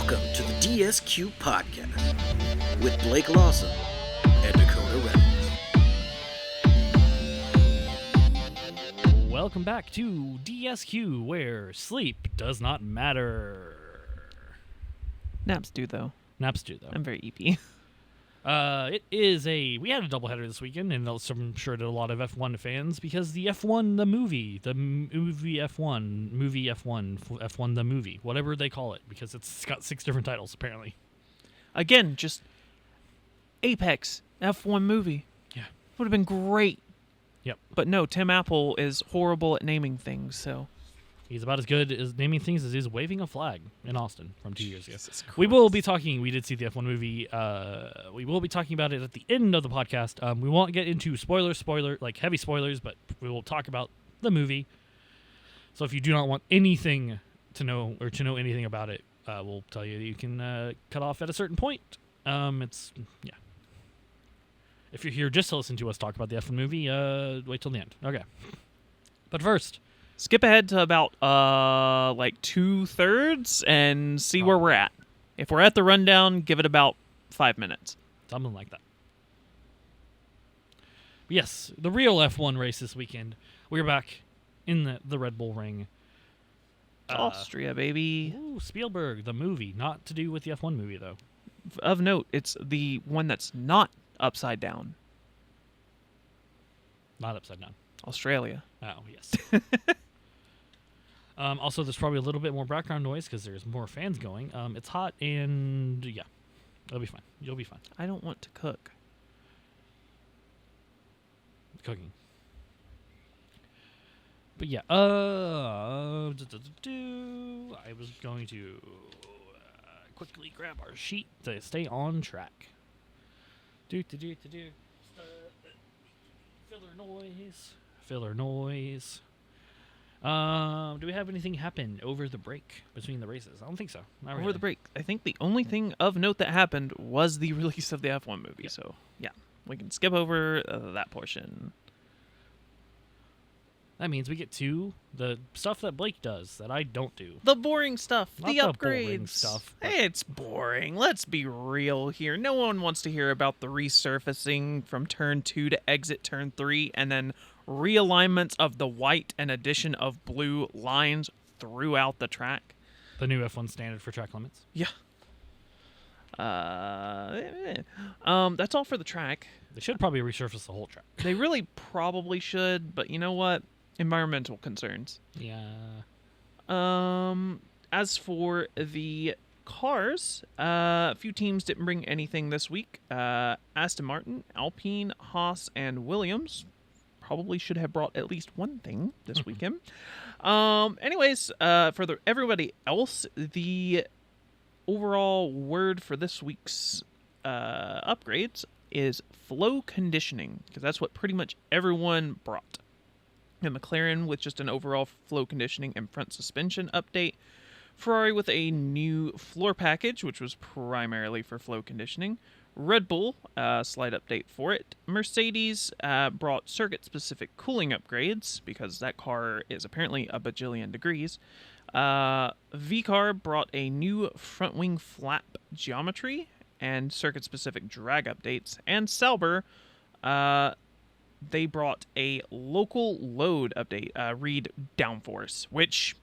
Welcome to the DSQ podcast with Blake Lawson and Dakota Reynolds. Welcome back to DSQ, where sleep does not matter. Naps do, though. Naps do, though. I'm very EP. We had a doubleheader this weekend, and I'm sure to a lot of F1 fans, because the F1, the movie F1, the movie, whatever they call it, because it's got 6 different titles, apparently. Again, just Apex F1 movie. Yeah. Would have been great. Yep. But no, Tim Apple is horrible at naming things, so. He's about as good at naming things as he's waving a flag in Austin from 2 years ago. We We did see the F1 movie. We will be talking about it at the end of the podcast. We won't get into heavy spoilers, but we will talk about the movie. So if you do not want anything to know anything about it, we'll tell you that you can cut off at a certain point. If you're here just to listen to us talk about the F1 movie, wait till the end. Okay. But first, skip ahead to about 2/3 and see where we're at. If we're at the rundown, give it about 5 minutes. Something like that. But yes, the real F1 race this weekend. We're back in the Red Bull ring. Austria, baby. Ooh, Spielberg, the movie. Not to do with the F1 movie, though. Of note, it's the one that's not upside down. Not upside down. Australia. Oh, yes. Also, there's probably a little bit more background noise because there's more fans going. It's hot, and yeah, it'll be fine. You'll be fine. I don't want to cook. Cooking. But yeah, I was going to quickly grab our sheet to stay on track. Filler noise. Do we have anything happen over the break between the races? I don't think so. Not really. Over the break, I think the only thing of note that happened was the release of the F1 movie. Yep. So, yeah, we can skip over that portion. That means we get to the stuff that Blake does that I don't do. The boring stuff, Not the the upgrades. boring stuff, but- It's boring. Let's be real here. No one wants to hear about the resurfacing from turn 2 to exit turn 3 and then realignments of the white and addition of blue lines throughout the track. The new F1 standard for track limits. Yeah. That's all for the track. They should probably resurface the whole track. They really probably should, but you know what? Environmental concerns. Yeah. As for the cars, a few teams didn't bring anything this week. Aston Martin, Alpine, Haas, and Williams probably should have brought at least one thing this weekend. Anyways, for everybody else, the overall word for this week's upgrades is flow conditioning, because that's what pretty much everyone brought. And McLaren with just an overall flow conditioning and front suspension update. Ferrari with a new floor package, which was primarily for flow conditioning. Red Bull, slight update for it. Mercedes brought circuit-specific cooling upgrades, because that car is apparently a bajillion degrees. V-Car brought a new front wing flap geometry and circuit-specific drag updates. And Sauber, they brought a local load update, read downforce, which,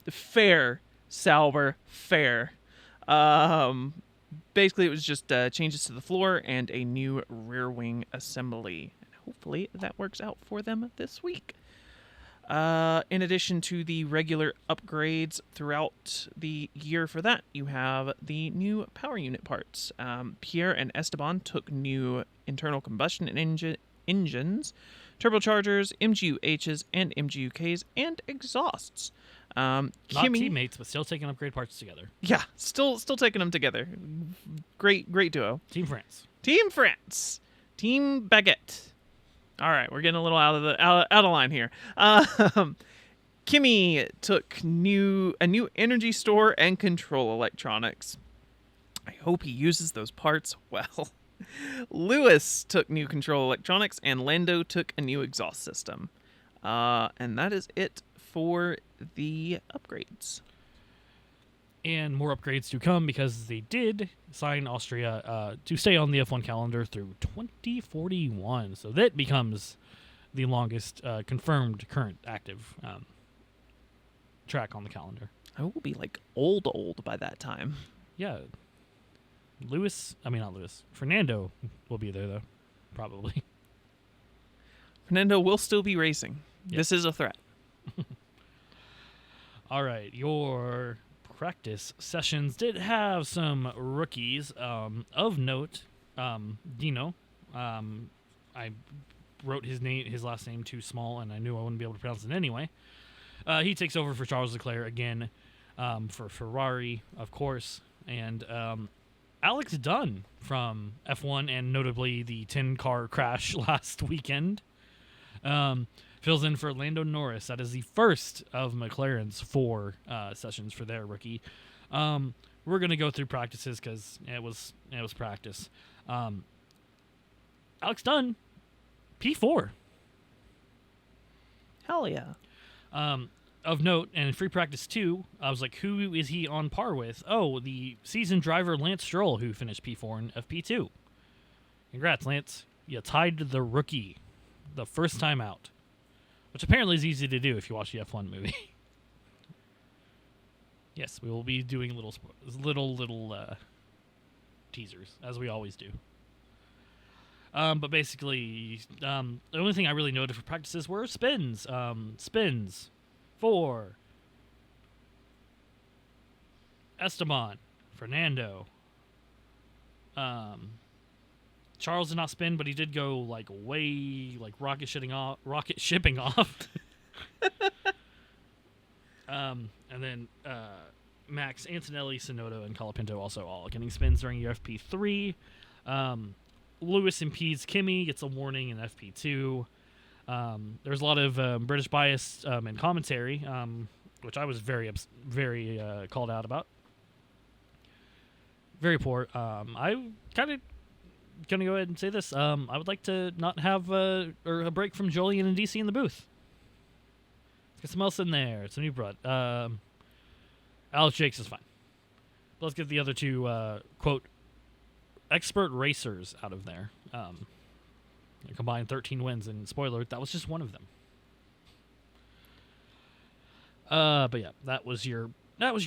fair, Sauber, fair. Basically, it was just changes to the floor and a new rear wing assembly. And hopefully, that works out for them this week. In addition to the regular upgrades throughout the year for that, you have the new power unit parts. Pierre and Esteban took new internal combustion engines, turbochargers, MGU-Hs, and MGU-Ks, and exhausts. Not Kimi, teammates, but still taking upgrade parts together. yeah, still taking them together. Great duo. Team France. Team France. Team Baguette. All right, we're getting a little out of line here. Kimi took a new energy store and control electronics. I hope he uses those parts well. Lewis took new control electronics, and Lando took a new exhaust system. And that is it for the upgrades. And more upgrades to come because they did sign Austria to stay on the F1 calendar through 2041. So that becomes the longest confirmed current active track on the calendar. I will be like old by that time. Yeah. Not Lewis. Fernando will be there, though. Probably. Fernando will still be racing. Yep. This is a threat. All right. Your practice sessions did have some rookies of note. Dino. I wrote his last name too small, and I knew I wouldn't be able to pronounce it anyway. He takes over for Charles Leclerc again for Ferrari, of course. And Alex Dunn from F1 and notably the 10-car crash last weekend fills in for Lando Norris. That is the first of McLaren's 4 sessions for their rookie. We're going to go through practices because it was practice. Alex Dunn, P4. Hell yeah. Of note, and in free practice 2, I was like, who is he on par with? Oh, the seasoned driver Lance Stroll, who finished P4 in FP2. Congrats, Lance. You tied the rookie the first time out, which apparently is easy to do if you watch the F1 movie. Yes, we will be doing little teasers, as we always do. But basically, the only thing I really noted for practices were spins. Spins for Esteban, Fernando. Charles did not spin, but he did go rocket shipping off. And then Max, Antonelli, Sonoda, and Colapinto also all getting spins during FP3. Lewis impedes Kimi, gets a warning in FP2. There's a lot of British bias in commentary, which I was very called out about. Very poor. I kind of going to go ahead and say this. I would like to not have a break from Jolien and DC in the booth. Let's get some else in there. Some new blood. Alex Jakes is fine. But let's get the other two, quote, expert racers out of there. Combined 13 wins, and spoiler, that was just one of them. But yeah, that was your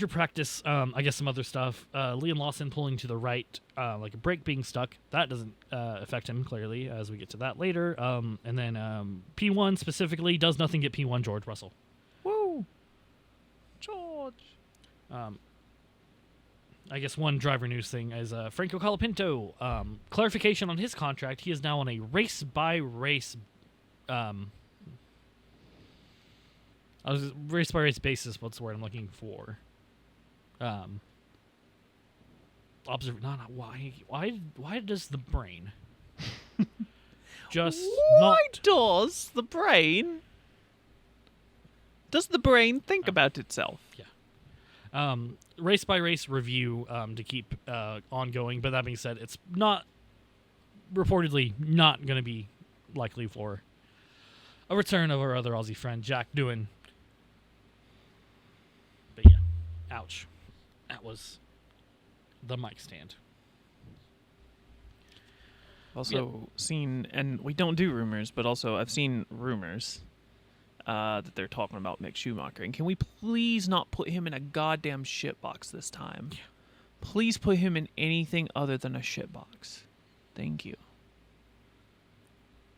practice. I guess some other stuff. Liam Lawson pulling to the right, like a brake being stuck. That doesn't affect him clearly, as we get to that later. And then P1 specifically does nothing get P1 George Russell. Woo, George. I guess one driver news thing is Franco Colapinto. Clarification on his contract. He is now on a race-by-race race-by-race basis. What's the word I'm looking for? Why does the brain just Why does the brain? Does the brain think about itself? Yeah. Race by race review to keep ongoing, but that being said, it's reportedly not going to be likely for a return of our other Aussie friend Jack Doohan. But yeah, ouch. That was the mic stand. Also seen, and we don't do rumors, but also I've seen rumors that they're talking about Mick Schumacher. And can we please not put him in a goddamn shitbox this time? Yeah. Please put him in anything other than a shitbox. Thank you.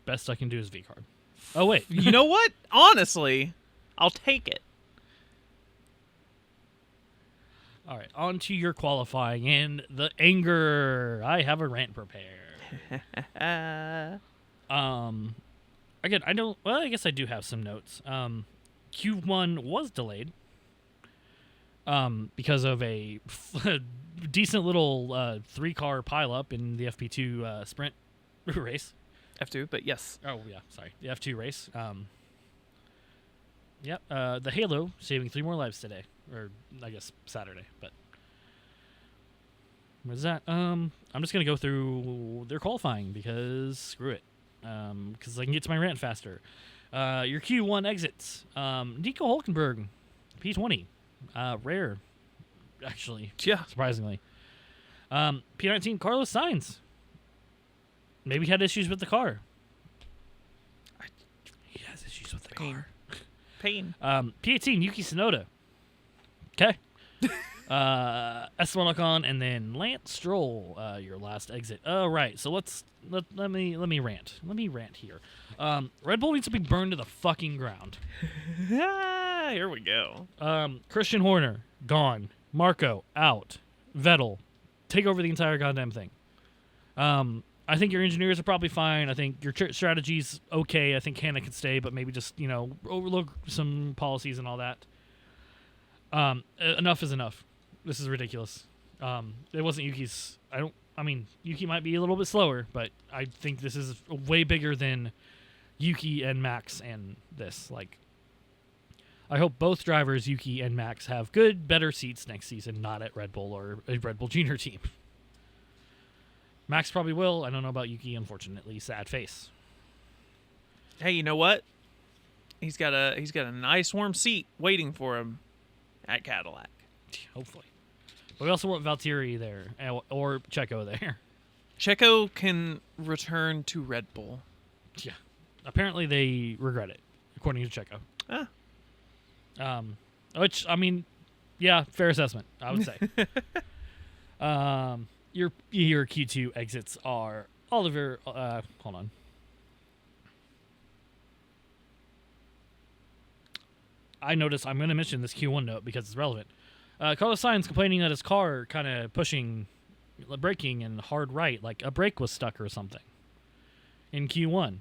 Best I can do is V-card. Oh, wait. You know what? Honestly, I'll take it. All right, on to your qualifying and the anger. I have a rant prepared. Again, I guess I do have some notes. Q1 was delayed because of a decent little 3-car pileup in the FP2 sprint race. F2, but yes. Oh, yeah, sorry. The F2 race. Yep, the Halo saving 3 more lives today. Or, I guess, Saturday, but... What is that? I'm just going to go through their qualifying, because screw it. Because I can get to my rant faster. Your Q1 exits. Nico Hulkenberg, P20. Rare. actually. Yeah. Surprisingly. P19, Carlos Sainz. Maybe had issues with the car. He has issues with the car. Pain. P18, Yuki Tsunoda. Okay. Esteban Ocon, and then Lance Stroll, your last exit. Right. So let me rant. Let me rant here. Red Bull needs to be burned to the fucking ground. Here we go. Christian Horner gone. Marco out. Vettel take over the entire goddamn thing. I think your engineers are probably fine. I think your strategy's okay. I think Hannah can stay, but maybe just overlook some policies and all that. Enough is enough. This is ridiculous. It wasn't Yuki's. Yuki might be a little bit slower, but I think this is way bigger than Yuki and Max and this. Like, I hope both drivers, Yuki and Max, have better seats next season, not at Red Bull or a Red Bull Junior team. Max probably will. I don't know about Yuki, unfortunately. Sad face. Hey, you know what? He's got a nice warm seat waiting for him at Cadillac. Hopefully. But we also want Valtteri there, or Checo there. Checo can return to Red Bull. Yeah. Apparently they regret it, according to Checo. Which, yeah, fair assessment, I would say. Your Q2 exits are Oliver. Hold on. I noticed I'm going to mention this Q1 note because it's relevant. Carlos Sainz complaining that his car kind of braking and hard right, like a brake was stuck or something in Q1. Going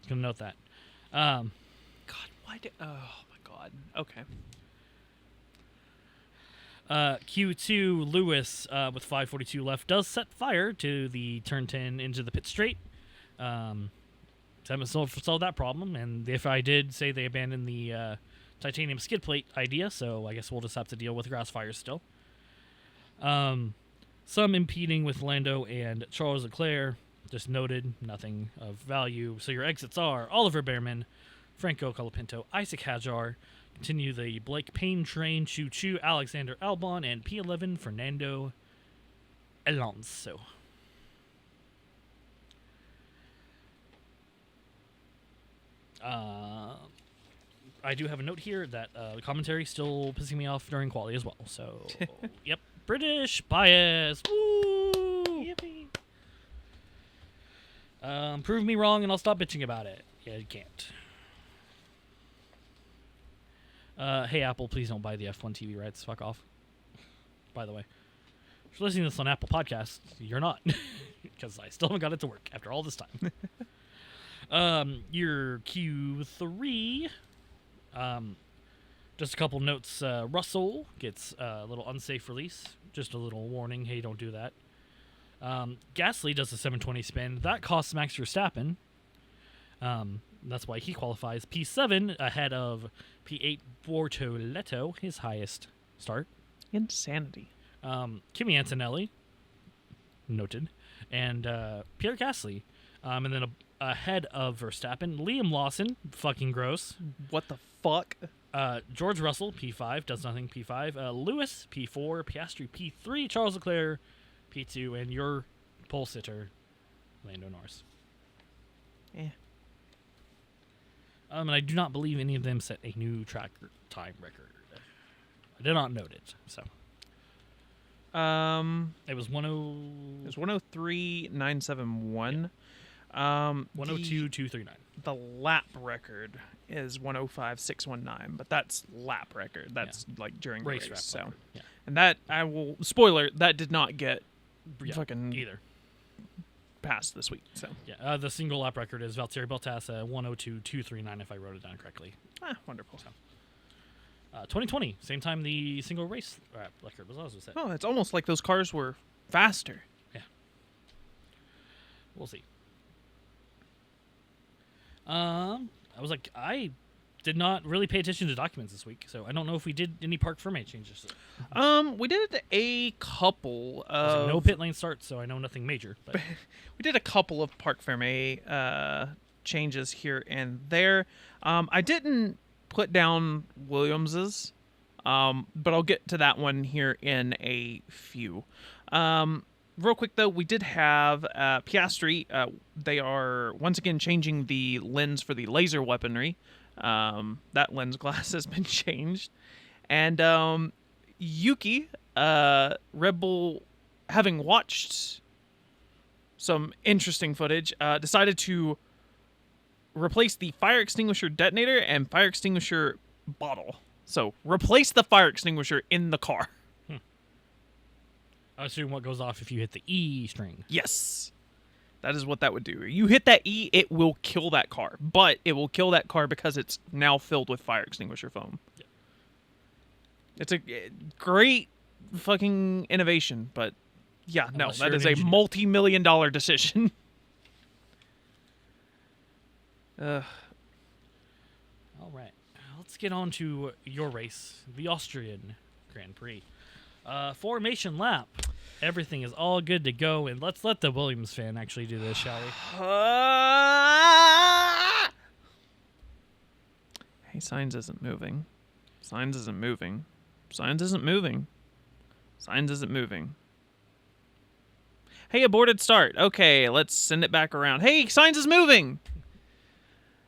to note that. God, why did... Oh, my God. Okay. Q2, Lewis, with 5:42 left, does set fire to the turn 10 into the pit straight. Haven't solved that problem, and the FIA did say they abandoned the titanium skid plate idea, so I guess we'll just have to deal with grass fires still. Some impeding with Lando and Charles Leclerc, just noted, nothing of value. So your exits are Oliver Behrman, Franco Colapinto, Isaac Hadjar, continue the Blake Payne train, Choo Choo, Alexander Albon, and P11 Fernando Alonso. I do have a note here that the commentary still pissing me off during quality as well. So, yep, British bias. Woo! Yippee. Prove me wrong and I'll stop bitching about it. Yeah, you can't. Hey, Apple, please don't buy the F1 TV rights. Fuck off. By the way, if you're listening to this on Apple Podcasts, you're not. Because I still haven't got it to work after all this time. Your Q3. Just a couple notes. Russell gets a little unsafe release. Just a little warning. Hey, don't do that. Gasly does a 720 spin. That costs Max Verstappen. That's why he qualifies P7 ahead of P8 Bortoleto, his highest start. Insanity. Kimi Antonelli, noted, and Pierre Gasly. And then ahead of Verstappen, Liam Lawson, fucking gross. What the fuck? George Russell, P5, does nothing, P5. Lewis, P4. Piastri, P3. Charles Leclerc, P2. And your pole sitter, Lando Norris. Yeah. And I do not believe any of them set a new track time record. I did not note it, so. It was 103.971. 102.239. The lap record is 105.619, but that's lap record. That's like during the race. So, record. Yeah. And that spoiler, that did not get fucking either passed this week. So yeah, the single lap record is Valtteri Bottas 102.239 if I wrote it down correctly. Wonderful. So, 2020, same time the single race record was also set. Oh, it's almost like those cars were faster. Yeah. We'll see. I did not really pay attention to documents this week, so I don't know if we did any parc fermé changes. We did a couple of... no pit lane starts, so I know nothing major. But we did a couple of parc fermé changes here and there. I didn't put down Williams's But I'll get to that one here in a few. Real quick, though, we did have Piastri. They are once again changing the lens for the laser weaponry. That lens glass has been changed. And Yuki, Red Bull, having watched some interesting footage, decided to replace the fire extinguisher detonator and fire extinguisher bottle. So, replace the fire extinguisher in the car. I assume what goes off if you hit the E string. Yes. That is what that would do. You hit that E, it will kill that car. But it will kill that car because it's now filled with fire extinguisher foam. Yeah. It's a great fucking innovation, but yeah, Unless no, that you're is an a engineer. multi-million-dollar decision. All right. Let's get on to your race, the Austrian Grand Prix. Formation lap. Everything is all good to go, and let's let the Williams fan actually do this, shall we? Hey, Sainz isn't moving. Sainz isn't moving. Sainz isn't moving. Sainz isn't moving. Hey, aborted start. Okay, let's send it back around. Hey, Sainz is moving!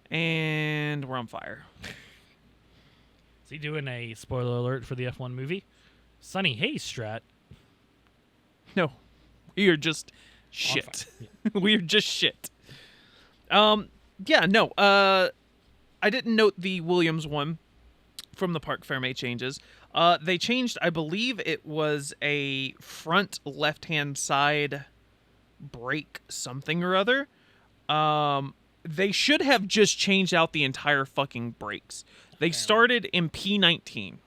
And we're on fire. Is he doing a spoiler alert for the F1 movie? Sunny Hayes strat. No, we are just shit. Yeah. We are just shit. Yeah, no. I didn't note the Williams one from the Parc Fermé changes. They changed, I believe it was a front left-hand side brake something or other. They should have just changed out the entire fucking brakes. They started in P19.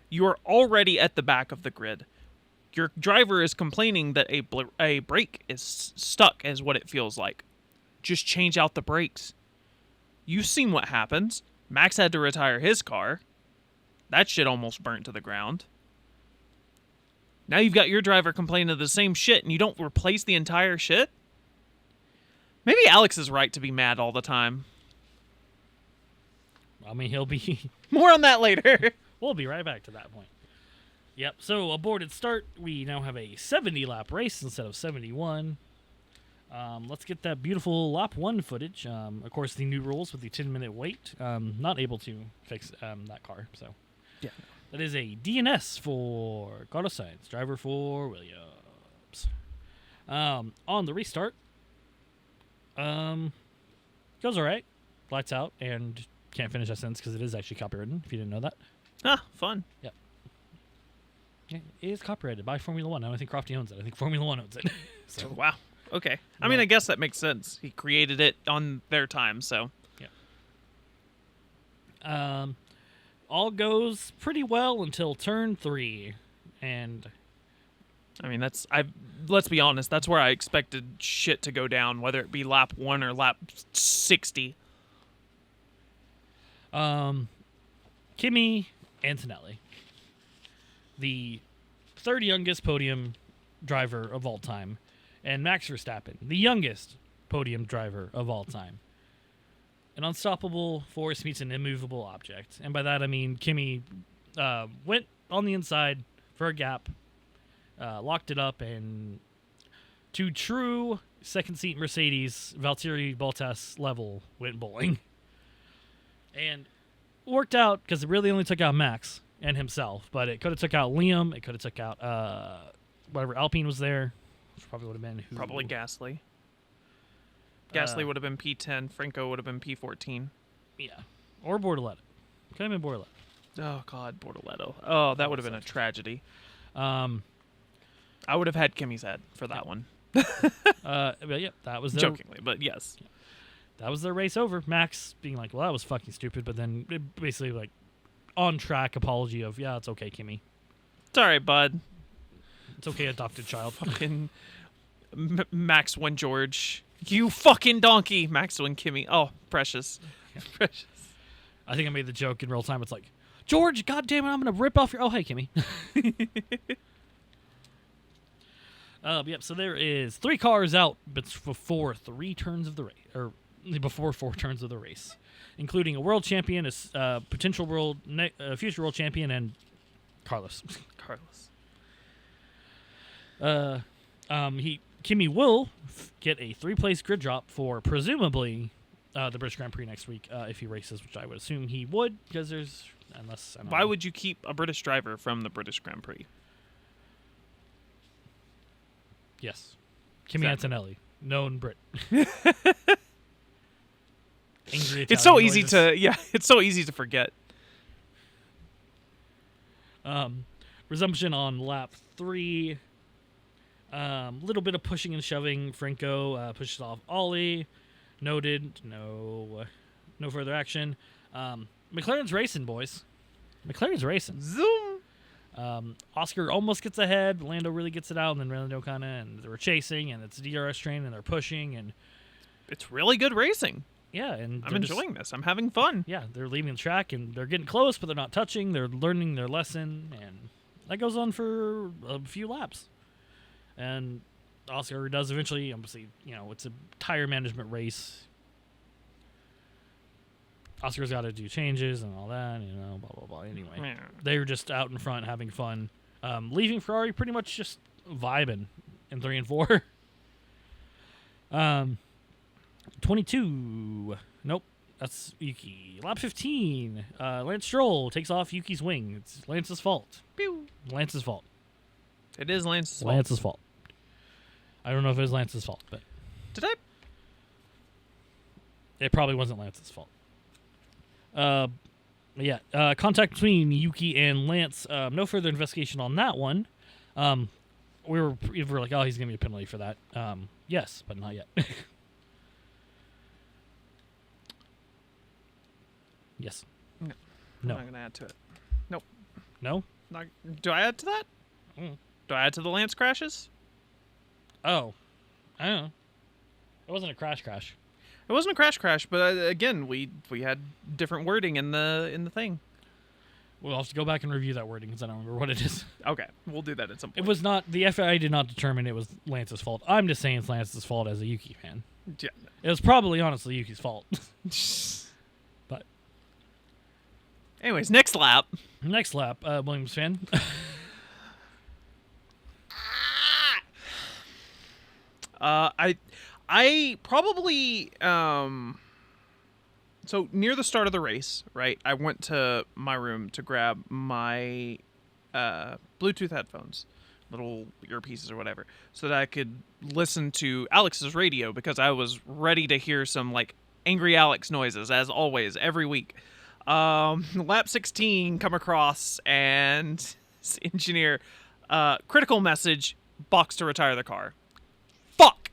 You are already at the back of the grid. Your driver is complaining that a brake is stuck, is what it feels like. Just change out the brakes. You've seen what happens. Max had to retire his car. That shit almost burnt to the ground. Now you've got your driver complaining of the same shit, and you don't replace the entire shit? Maybe Alex is right to be mad all the time. I mean, he'll be... More on that later. We'll be right back to that point. Yep, so aborted start. We now have a 70-lap race instead of 71. Let's get that beautiful lap 1 footage. Of course, the new rules with the 10-minute wait. Not able to fix that car, so... Yeah. That is a DNS for Carlos Sainz, driver for Williams. On the restart, goes all right. Lights out, and can't finish that sentence because it is actually copywritten, if you didn't know that. Ah, fun. Yep. Yeah, it is copyrighted by Formula One. I don't think Crofty owns it. I think Formula One owns it. So, Wow. Okay. I mean, I guess that makes sense. He created it on their time, so. yeah. All goes pretty well until turn 3, and I mean, let's be honest, that's where I expected shit to go down, whether it be lap 1 or lap 60. Kimi Antonelli, the third youngest podium driver of all time, and Max Verstappen, the youngest podium driver of all time. An unstoppable force meets an immovable object. And by that I mean Kimi went on the inside for a gap, locked it up, and to true second seat Mercedes Valtteri Bottas level went bowling. And worked out because it really only took out Max and himself, but it could have took out Liam. It could have took out whatever Alpine was there, which probably would have been who? Probably Gasly. Gasly would have been P10. Franco would have been P14. Yeah, or Bortoletto. Could have been Bortoletto. Oh, God, Bortoletto. Oh, that would have been a tragedy. I I would have had Kimi's head for that one. but yeah, that was their, Jokingly, but yes. that was their race over. Max being like, "Well, that was fucking stupid," but then basically like on track apology of, "Yeah, it's okay, Kimi. It's all right, bud." It's okay, adopted child." Fucking Max won George. You fucking donkey. Max won Kimi. Oh, precious. Yeah. Precious. I think I made the joke in real time. It's like, George, goddamn it, I'm gonna rip off your. Oh, hey, Kimi. Yep. So there is 3 cars out, but before 3 turns of the race, or before 4 turns of the race, including a world champion, a potential future world champion, and Carlos. Carlos. Kimi will get a 3-place grid drop for presumably the British Grand Prix next week if he races, which I would assume he would, because there's unless. I don't Why know. would you keep a British driver from the British Grand Prix? Yes, Kimi Exactly. Antonelli, known Brit. Angry It's so Italian easy noises. it's so easy to forget. Resumption on lap 3. Little bit of pushing and shoving. Franco pushes off Ollie. Noted. No further action. McLaren's racing, boys. McLaren's racing. Zoom. Oscar almost gets ahead. Lando really gets it out, and then Lando kind of, and they were chasing, and it's a DRS train, and they're pushing, and It's really good racing. yeah, and I'm they're just- enjoying this. I'm having fun. yeah, they're leaving the track, and they're getting close, but they're not touching. They're learning their lesson, and that goes on for a few laps. And Oscar does eventually, obviously, it's a tire management race. Oscar's got to do changes and all that, blah, blah, blah. Anyway, Yeah. they're just out in front having fun. Leaving Ferrari pretty much just vibing in 3 and 4. 22. Nope. That's Yuki. Lap 15. Lance Stroll takes off Yuki's wing. It's Lance's fault. Pew. Lance's fault. It is Lance's fault. Lance's fault. I don't know if it was Lance's fault, but Did I? it probably wasn't Lance's fault. Contact between Yuki and Lance. No further investigation on that one. We were like, oh, he's going to be a penalty for that. Yes, but not yet. Yes. No. No. I'm not going to add to it. No? Not, do I add to that? Mm. Do I add to the Lance crashes? Oh. I don't know. It wasn't a crash. It wasn't a crash, but again, we had different wording in the thing. We'll have to go back and review that wording because I don't remember what it is. Okay, we'll do that at some point. It was not, the FIA did not determine it was Lance's fault. I'm just saying it's Lance's fault as a Yuki fan. Yeah. It was probably, honestly, Yuki's fault. But Anyways, next lap. next lap, Williams fan. I probably so near the start of the race, right? I went to my room to grab my Bluetooth headphones, little earpieces or whatever, so that I could listen to Alex's radio because I was ready to hear some like angry Alex noises as always every week. Lap 16 come across and engineer critical message, box to retire the car. Fuck.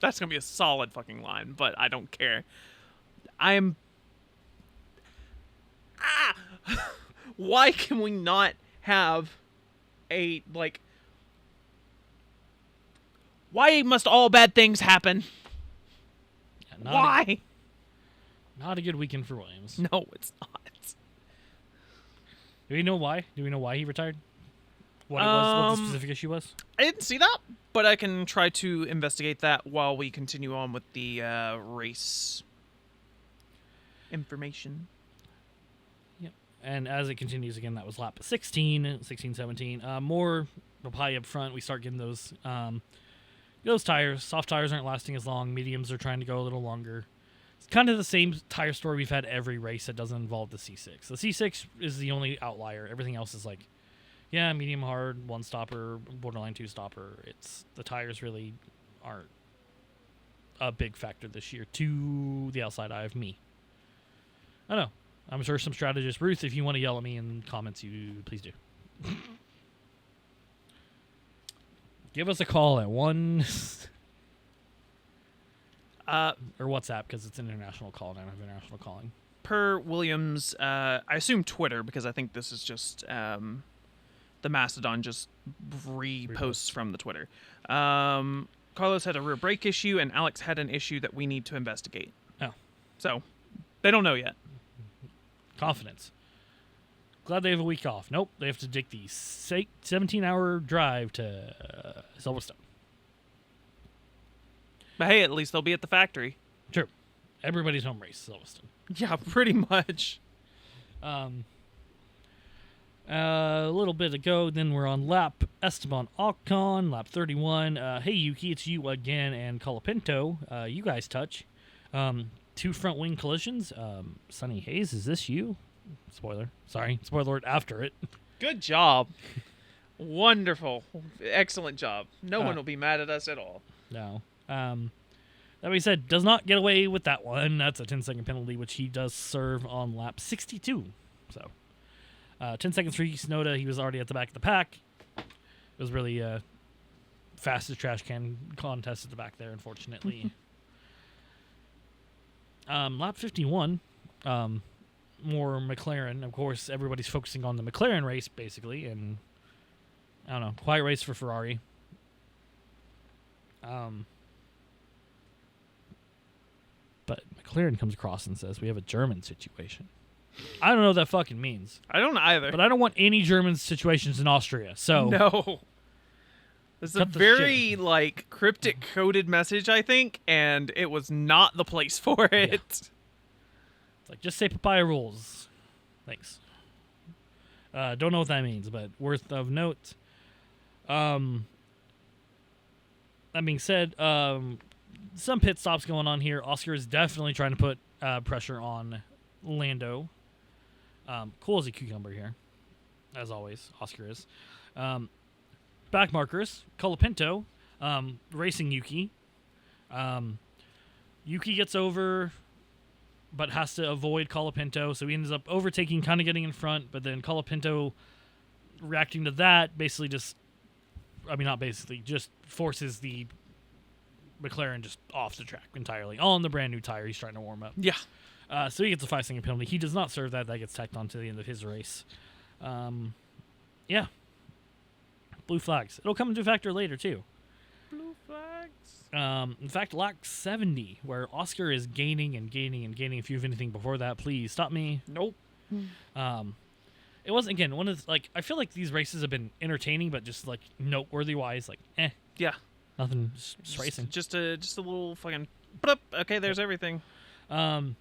That's gonna be a solid fucking line, but I don't care. Why can we not have a like? Why must all bad things happen? Yeah, Why? Not a good weekend for Williams. No, it's not. Do we know why? Do we know why he retired? What it was? What the specific issue was? I didn't see that, but I can try to investigate that while we continue on with the race information. Yep. And as it continues again, that was lap 16, 17. More high up front. We start getting those tires. Soft tires aren't lasting as long. Mediums are trying to go a little longer. It's kind of the same tire story we've had every race that doesn't involve the C6. The C6 is the only outlier. Everything else is like, yeah, medium hard, one stopper, borderline two stopper. It's the tires really aren't a big factor this year to the outside eye of me. I don't know. I'm sure some strategist, Ruth, if you want to yell at me in comments, you please do. Give us a call at 1 or WhatsApp because it's an international call and I don't have international calling. Per Williams, I assume Twitter because I think this is just the Mastodon just reposts from the Twitter. Carlos had a rear brake issue and Alex had an issue that we need to investigate. Oh. So they don't know yet. Confidence. Glad they have a week off. Nope, they have to take the 17-hour drive to Silverstone. But hey, at least they'll be at the factory. True. Everybody's home race, Silverstone. Yeah, pretty much. A little bit ago, then we're on lap Esteban Ocon, lap 31. Hey, Yuki, it's you again, and Colapinto. You guys touch. 2 front wing collisions. Sunny Hayes, is this you? Spoiler. Sorry. Spoiler alert after it. Good job. Wonderful. Excellent job. No one will be mad at us at all. No. That being said, does not get away with that one. That's a 10-second penalty, which he does serve on lap 62. So, 10 seconds for Yuki Tsunoda. He was already at the back of the pack. It was really fastest trash can contest at the back there, unfortunately. Lap 51, more McLaren. Of course, everybody's focusing on the McLaren race, basically, and I don't know, quiet race for Ferrari. But McLaren comes across and says, we have a German situation. I don't know what that fucking means. I don't either. But I don't want any German situations in Austria, so... No. It's a very, cryptic coded message, I think, and it was not the place for it. Yeah. It's like, just say papaya rules. Thanks. Don't know what that means, but worth of note. That being said, some pit stops going on here. Oscar is definitely trying to put pressure on Lando. Cool as a cucumber here, as always. Oscar is. Back markers. Colapinto racing Yuki. Yuki gets over, but has to avoid Colapinto, so he ends up overtaking, kind of getting in front, but then Colapinto reacting to that basically just forces the McLaren just off the track entirely on the brand new tire he's trying to warm up. Yeah. So he gets a 5-second penalty. He does not serve that. That gets tacked on to the end of his race. Yeah. Blue flags. It'll come into factor later, too. Blue flags. In fact, lap 70, where Oscar is gaining and gaining and gaining. If you have anything before that, please stop me. Nope. It wasn't, again, one of the, I feel like these races have been entertaining, but just, noteworthy-wise, Yeah. Nothing, just racing. Just a little fucking... Bloop. Okay, there's everything. 14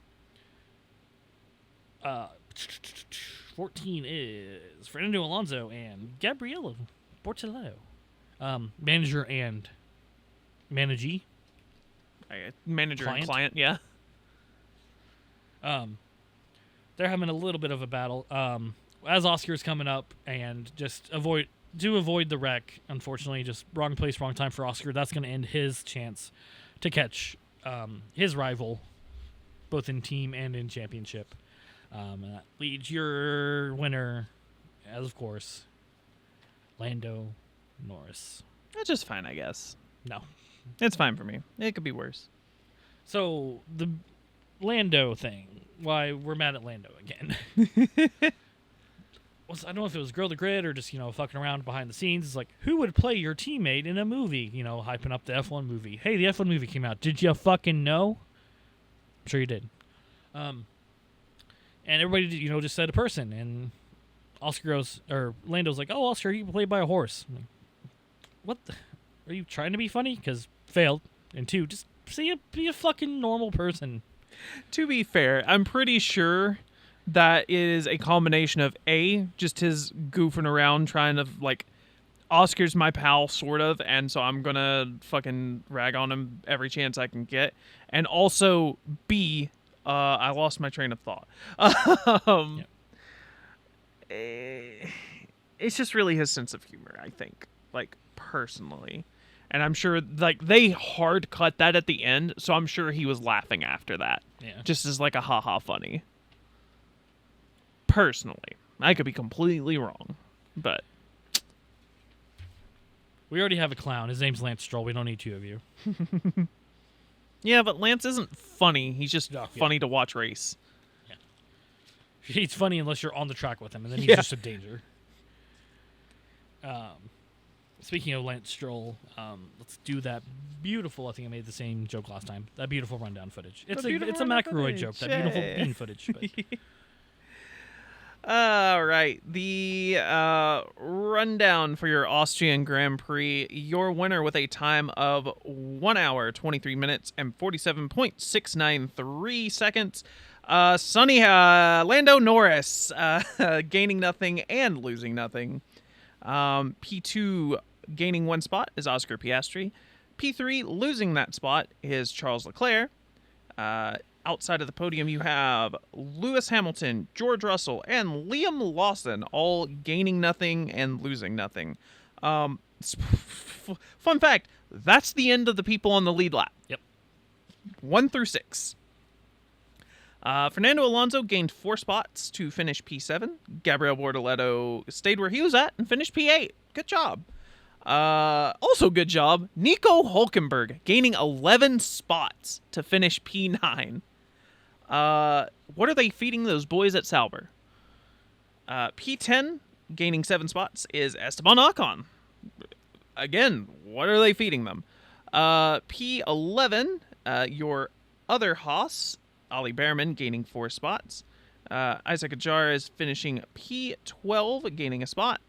is Fernando Alonso and Gabriella Bortoleto. Manager and managee. Manager and client, yeah. They're having a little bit of a battle. As Oscar's coming up and just avoid the wreck, unfortunately, just wrong place, wrong time for Oscar. That's going to end his chance to catch his rival, both in team and in championship. And that leads your winner, as of course, Lando Norris. That's just fine, I guess. No. It's fine for me. It could be worse. So, the Lando thing. Why we're mad at Lando again. I don't know if it was Girl the Grid or just, fucking around behind the scenes. It's like, who would play your teammate in a movie? Hyping up the F1 movie. Hey, the F1 movie came out. Did you fucking know? I'm sure you did. And everybody, just said a person. And Lando's like, oh, Oscar, you played by a horse. I'm like, what? Are you trying to be funny? Because failed. And 2, just be a fucking normal person. To be fair, I'm pretty sure that it is a combination of A, just his goofing around trying to, Oscar's my pal, sort of, and so I'm gonna fucking rag on him every chance I can get. And also, B, I lost my train of thought. It's just really his sense of humor, I think, personally. And I'm sure, they hard cut that at the end, so I'm sure he was laughing after that. Yeah. Just as, a ha-ha funny. Personally. I could be completely wrong, but... We already have a clown. His name's Lance Stroll. We don't need 2 of you. Yeah, but Lance isn't funny. He's just funny to watch race. Yeah. He's funny unless you're on the track with him, and then he's just a danger. Speaking of Lance Stroll, let's do that beautiful, I think I made the same joke last time, that beautiful rundown footage. It's a McElroy joke, that beautiful bean footage. But. All right, the rundown for your Austrian Grand Prix. Your winner with a time of 1 hour, 23 minutes, and 47.693 seconds. Lando Norris gaining nothing and losing nothing. P2 gaining 1 spot is Oscar Piastri. P3 losing that spot is Charles Leclerc. Outside of the podium, you have Lewis Hamilton, George Russell, and Liam Lawson all gaining nothing and losing nothing. Fun fact, that's the end of the people on the lead lap. Yep. 1 through 6. Fernando Alonso gained 4 spots to finish P7. Gabriel Bortoleto stayed where he was at and finished P8. Good job. Also good job, Nico Hulkenberg gaining 11 spots to finish P9. What are they feeding those boys at Sauber? P10 gaining 7 spots is Esteban Ocon. Again, what are they feeding them? P11, your other Haas, Ollie Behrman, gaining 4 spots. Isaac Ajar is finishing P12, gaining a spot.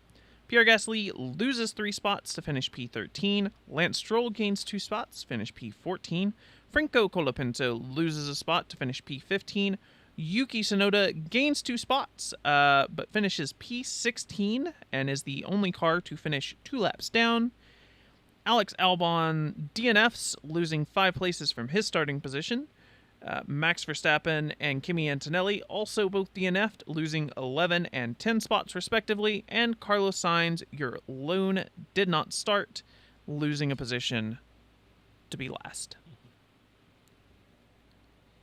Pierre Gasly loses 3 spots to finish P13. Lance Stroll gains 2 spots, finish P14. Franco Colapinto loses a spot to finish P15. Yuki Tsunoda gains 2 spots, but finishes P16 and is the only car to finish 2 laps down. Alex Albon DNFs, losing 5 places from his starting position. Max Verstappen and Kimi Antonelli also both DNF'd, losing 11 and 10 spots respectively. And Carlos Sainz, your lone, did not start, losing a position to be last.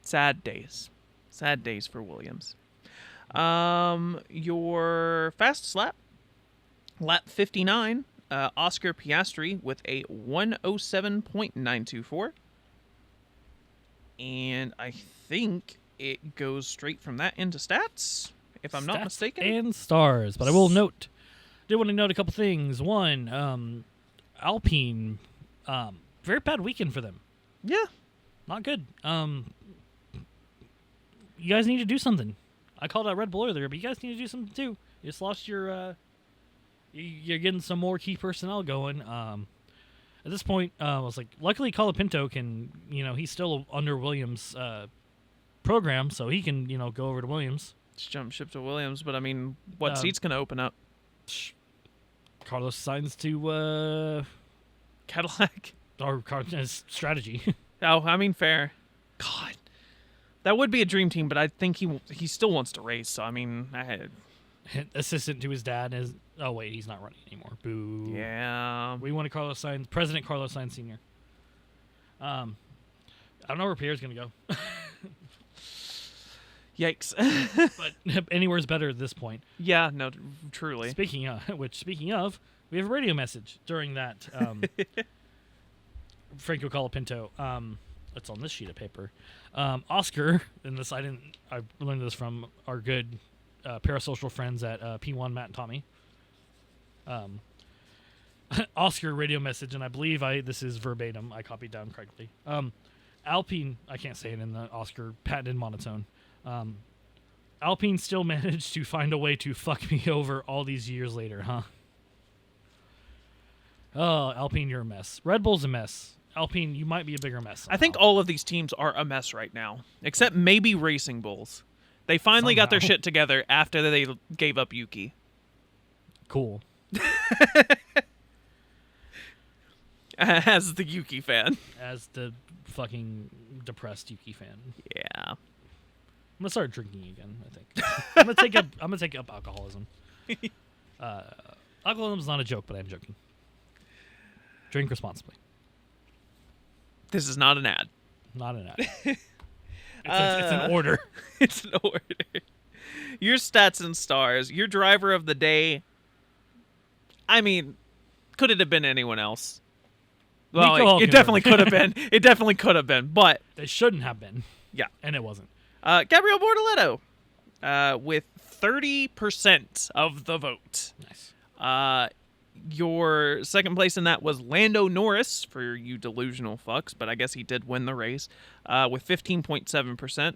Sad days. Sad days for Williams. Your fastest lap, lap 59, Oscar Piastri with a 1:07.924. And I think it goes straight from that into stats, if I'm not mistaken. And stars. But I will did want to note a couple things. One, Alpine, very bad weekend for them. Yeah. Not good. You guys need to do something. I called out Red Bull earlier, but you guys need to do something too. You just lost your, you're getting some more key personnel going. At this point, I was like, luckily Colapinto can, he's still under Williams' program, so he can, go over to Williams. Just jump ship to Williams, but I mean, what seat's going to open up? Carlos Sainz to Cadillac? Or Carlos' strategy. Oh, I mean, fair. God. That would be a dream team, but I think he still wants to race, so I mean, assistant to his dad is. Oh wait, he's not running anymore. Boo. Yeah. We wanted Carlos Sainz, President Carlos Sainz Sr. I don't know where Pierre's gonna go. Yikes. But anywhere's better at this point. Yeah. No. Truly. Speaking of, we have a radio message during that. Franco Colapinto. It's on this sheet of paper. Oscar, and this I learned this from our good parasocial friends at P1, Matt and Tommy. Oscar radio message, and I believe this is verbatim. I copied down correctly. Alpine, I can't say it in the Oscar patented monotone. Alpine still managed to find a way to fuck me over all these years later, huh? Oh, Alpine, you're a mess. Red Bull's a mess. Alpine, you might be a bigger mess somehow. I think all of these teams are a mess right now, except maybe Racing Bulls. They finally got their shit together after they gave up Yuki. Cool. As the Yuki fan. As the fucking depressed Yuki fan. Yeah. I'm gonna start drinking again, I think. I'm gonna take up alcoholism. Alcoholism's not a joke, but I'm joking. Drink responsibly. This is not an ad. Not an ad. It's an order. It's an order. Your stats and stars. Your driver of the day. I mean, could it have been anyone else? Well, it definitely could have been. It definitely could have been, but it shouldn't have been. Yeah, and it wasn't. Gabriel Bortoleto, with 30% of the vote. Nice. Your second place in that was Lando Norris, for you delusional fucks, but I guess he did win the race, with 15.7%.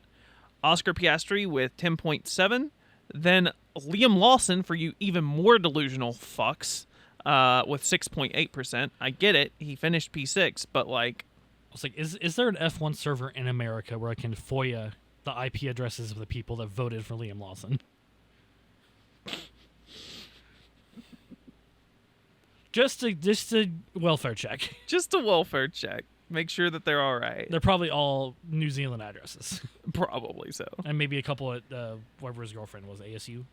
Oscar Piastri with 10.7%. Then Liam Lawson, for you even more delusional fucks, with 6.8%. I get it. He finished P6, but like... I was like, is there an F1 server in America where I can FOIA the IP addresses of the people that voted for Liam Lawson. Just a welfare check. Just a welfare check. Make sure that they're all right. They're probably all New Zealand addresses. Probably so. And maybe a couple at wherever his girlfriend was, ASU.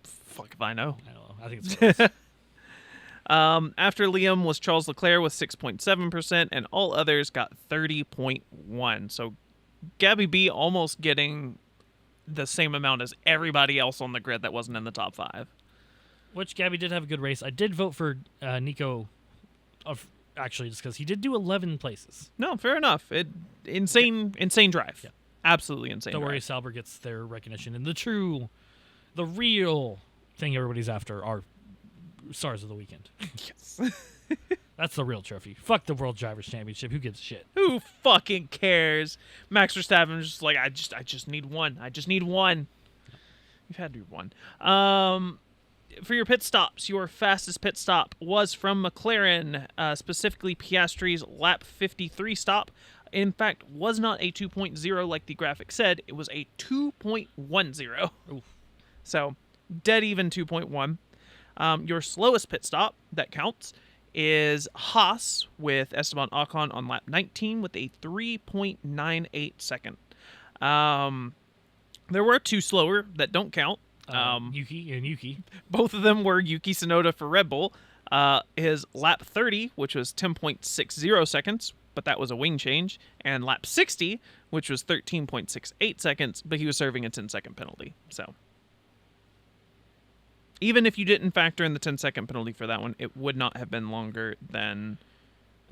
Fuck if I know. I don't know. I think it's close. After Liam was Charles Leclerc with 6.7%, and all others got 30.1%. So Gabby B almost getting the same amount as everybody else on the grid that wasn't in the top 5. Which Gabby did have a good race. I did vote for Nico, actually, just because he did do 11 places. No, fair enough. Insane drive. Yeah. Absolutely insane. Don't worry, drive. Sauber gets their recognition. And the real thing everybody's after are stars of the weekend. Yes. That's the real trophy. Fuck the World Drivers' Championship. Who gives a shit? Who fucking cares? Max Verstappen's just like, I just need one. I just need one. You've had to do one. For your pit stops, your fastest pit stop was from McLaren, specifically Piastri's lap 53 stop. In fact, was not a 2.0 like the graphic said. It was a 2.10. Oof. So, dead even 2.1. Your slowest pit stop that counts is Haas with Esteban Ocon on lap 19 with a 3.98 second. There were 2 slower that don't count. Yuki. Both of them were Yuki Tsunoda for Red Bull. His lap 30, which was 10.60 seconds, but that was a wing change, and lap 60, which was 13.68 seconds, but he was serving a 10-second penalty. So even if you didn't factor in the 10-second penalty for that one, it would not have been longer than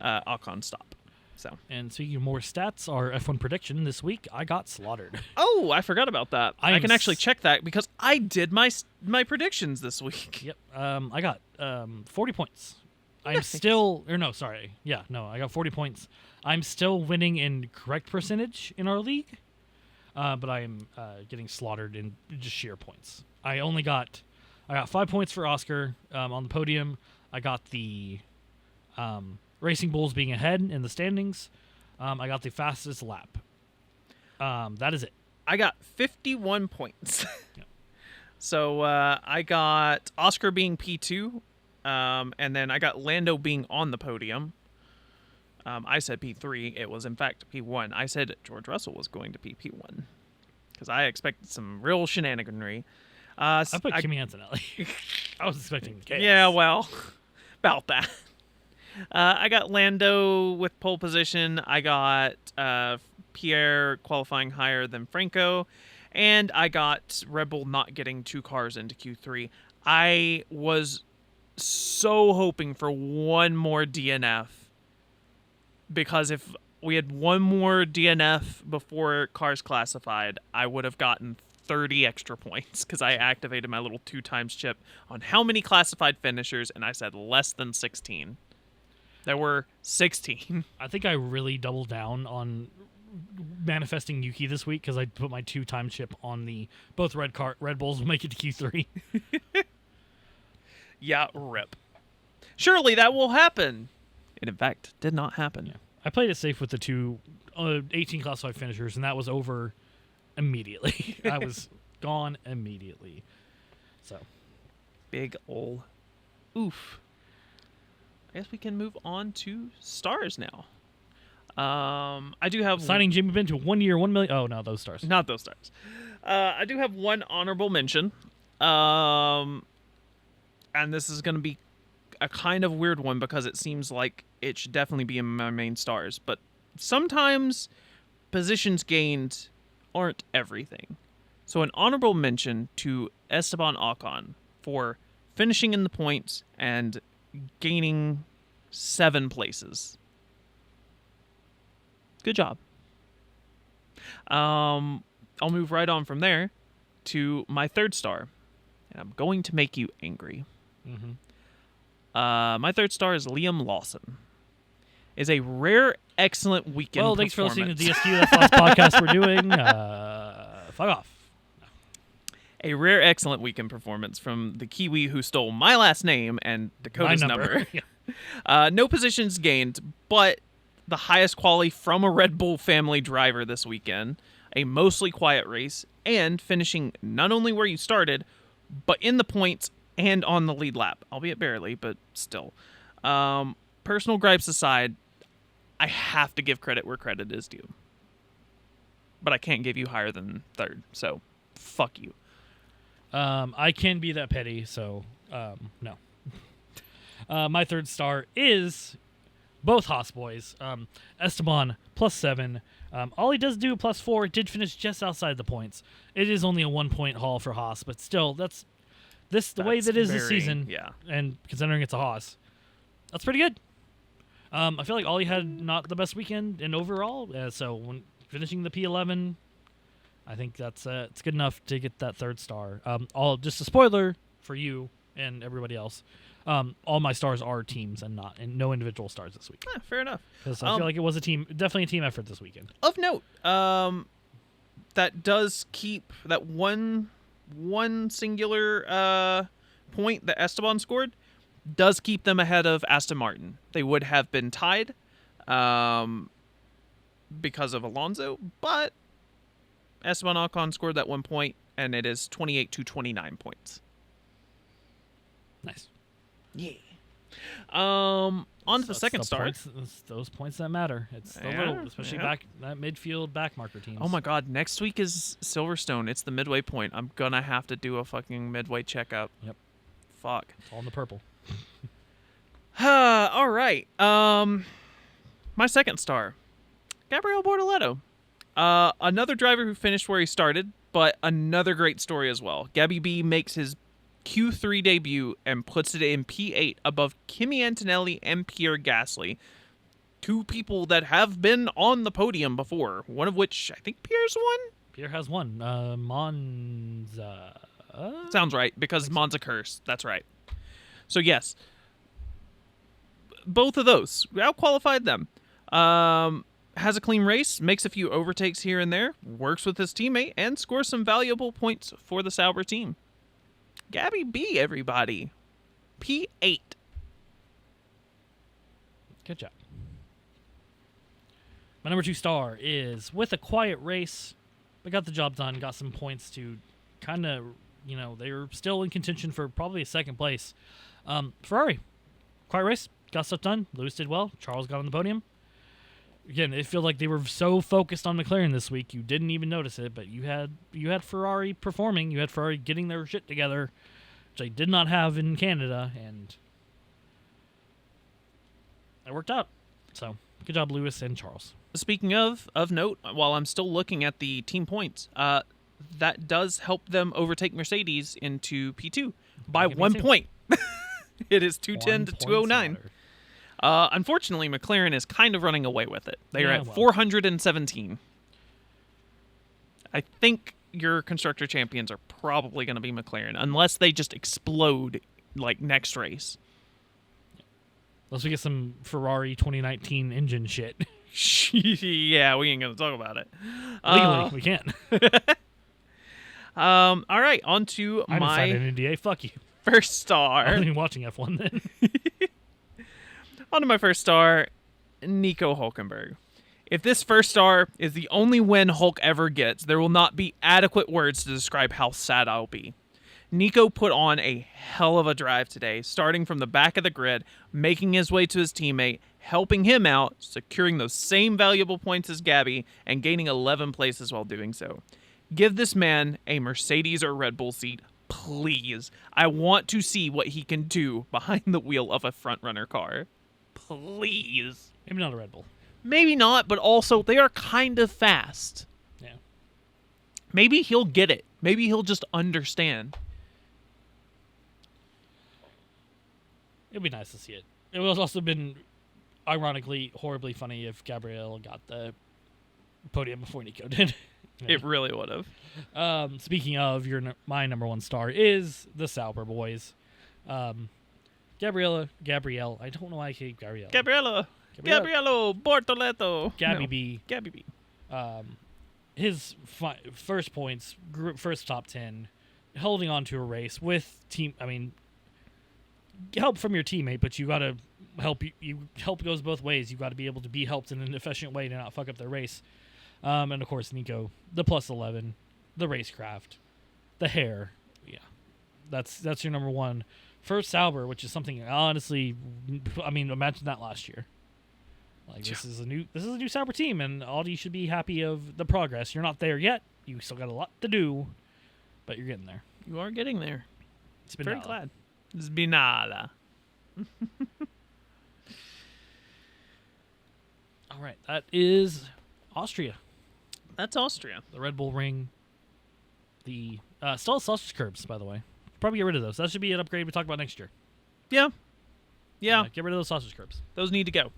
Ocon's stop. So. And speaking of more stats, our F1 prediction this week, I got slaughtered. Oh, I forgot about that. I can actually check that because I did my predictions this week. Yep. I got 40 points. I'm still... Or no, sorry. Yeah, no, I got 40 points. I'm still winning in correct percentage in our league, but I am getting slaughtered in just sheer points. I got 5 points for Oscar on the podium. I got the... Racing Bulls being ahead in the standings. I got the fastest lap. That is it. I got 51 points. Yep. So I got Oscar being P2, and then I got Lando being on the podium. I said P3. It was, in fact, P1. I said George Russell was going to be P1 because I expected some real shenaniganry. I put Kimi Antonelli. I was expecting chaos. Yeah, well, about that. I got Lando with pole position. I got Pierre qualifying higher than Franco. And I got Red Bull not getting 2 cars into Q3. I was so hoping for one more DNF. Because if we had one more DNF before cars classified, I would have gotten 30 extra points. Because I activated my little 2x chip on how many classified finishers. And I said less than 16. There were 16. I think I really doubled down on manifesting Yuki this week because I put my 2-time chip on the both Red Bulls will make it to Q3. Yeah, rip. Surely that will happen. It, in fact, did not happen. Yeah. I played it safe with the 2 18 classified finishers, and that was over immediately. I was gone immediately. So, big ol' oof. I guess we can move on to stars now. I do have... Signing Jamie Benn to 1 year, 1 million... Oh, no, those stars. Not those stars. I do have one honorable mention. And this is going to be a kind of weird one because it seems like it should definitely be in my main stars. But sometimes positions gained aren't everything. So an honorable mention to Esteban Ocon for finishing in the points and gaining 7 places. Good job. I'll move right on from there to my 3rd star. And I'm going to make you angry. Mm-hmm. My 3rd star is Liam Lawson. Is a rare, excellent weekend. Well, thanks for listening to DSQ. That's the last podcast we're doing. Fuck off. A rare, excellent weekend performance from the Kiwi who stole my last name and Dakota's number. Yeah. No positions gained, but the highest quality from a Red Bull family driver this weekend. a mostly quiet race, and finishing not only where you started, but in the points and on the lead lap, albeit barely, but still. Personal gripes aside, I have to give credit where credit is due. But I can't give you higher than third, so fuck you. I can be that petty, so no. My third star is both Haas boys. Esteban +7. All he does do +4. Did finish just outside the points. It is only a 1 point haul for Haas, but still, that's the way that is this season. Yeah. And considering it's a Haas, that's pretty good. I feel like Ollie had not the best weekend in overall, so when finishing the P11, I think that's it's good enough to get that third star. Just a spoiler for you and everybody else. All my stars are teams and no individual stars this week. Fair enough. Because I feel like it was definitely a team effort this weekend. Of note, that does keep that one singular point that Esteban scored does keep them ahead of Aston Martin. They would have been tied because of Alonso, but Esteban Ocon scored that 1 point, and it is 28-29 points. Nice. Yeah. On to the second star. It's those points that matter. It's the little, especially back that midfield back marker teams. Oh my God! Next week is Silverstone. It's the midway point. I'm gonna have to do a fucking midway checkup. Yep. Fuck. It's all in the purple. All right. My second star, Gabriel Bortoleto. Another driver who finished where he started, but another great story as well. Gabby B makes his Q3 debut and puts it in P8 above Kimi Antonelli and Pierre Gasly, two people that have been on the podium before, one of which I think Pierre's won? Pierre has one. Monza. Sounds right, because Monza cursed. That's right. So yes, both of those out-qualified them. Has a clean race, makes a few overtakes here and there, works with his teammate, and scores some valuable points for the Sauber team. Gabby B, everybody. P8. Good job. My number 2 star is with a quiet race, but got the job done, got some points to kind of, they were still in contention for probably a second place. Ferrari. Quiet race, got stuff done. Lewis did well. Charles got on the podium. Again, it feels like they were so focused on McLaren this week, you didn't even notice it, but you had Ferrari performing. You had Ferrari getting their shit together, which they did not have in Canada, and it worked out. So, good job, Lewis and Charles. Speaking of note, while I'm still looking at the team points, that does help them overtake Mercedes into P2 by 1 point. It is 210 to 209. Unfortunately, McLaren is kind of running away with it. They are at 417. I think your constructor champions are probably going to be McLaren, unless they just explode like next race. Unless we get some Ferrari 2019 engine shit. Yeah, we ain't going to talk about it. Legally, we can't. All right, on to I my decided an NDA. Fuck you. first star. I wasn't even watching F1 then. On to my first star, Nico Hulkenberg. If this first star is the only win Hulk ever gets, there will not be adequate words to describe how sad I'll be. Nico put on a hell of a drive today, starting from the back of the grid, making his way to his teammate, helping him out, securing those same valuable points as Gabby, and gaining 11 places while doing so. Give this man a Mercedes or Red Bull seat, please. I want to see what he can do behind the wheel of a front-runner car. Please. Maybe not a Red Bull. Maybe not, but also they are kind of fast. Yeah. Maybe he'll get it. Maybe he'll just understand. It'd be nice to see it. It would have also been, ironically, horribly funny if Gabriel got the podium before Nico did. It really would have. Speaking of, my number 1 star is the Sauber boys. Gabrielle, I don't know why I keep Gabrielle. Gabriello Bortoleto. Gabby B. Gabby B. His first points, first top 10, holding on to a race with help from your teammate, but you got to help. Help goes both ways. You got to be able to be helped in an efficient way to not fuck up their race. And of course, Nico, the +11, the racecraft, the hair. Yeah, that's your number one. First Sauber, which is something honestly, I mean, imagine that last year. Like this is a new Sauber team, and Audi should be happy of the progress. You're not there yet. You still got a lot to do, but you're getting there. You are getting there. It's been very glad. Spinala. All right, that is Austria. That's Austria. The Red Bull Ring. The still sausage curbs, by the way. Probably get rid of those. That should be an upgrade we talk about next year. Yeah. Get rid of those sausage curbs. Those need to go.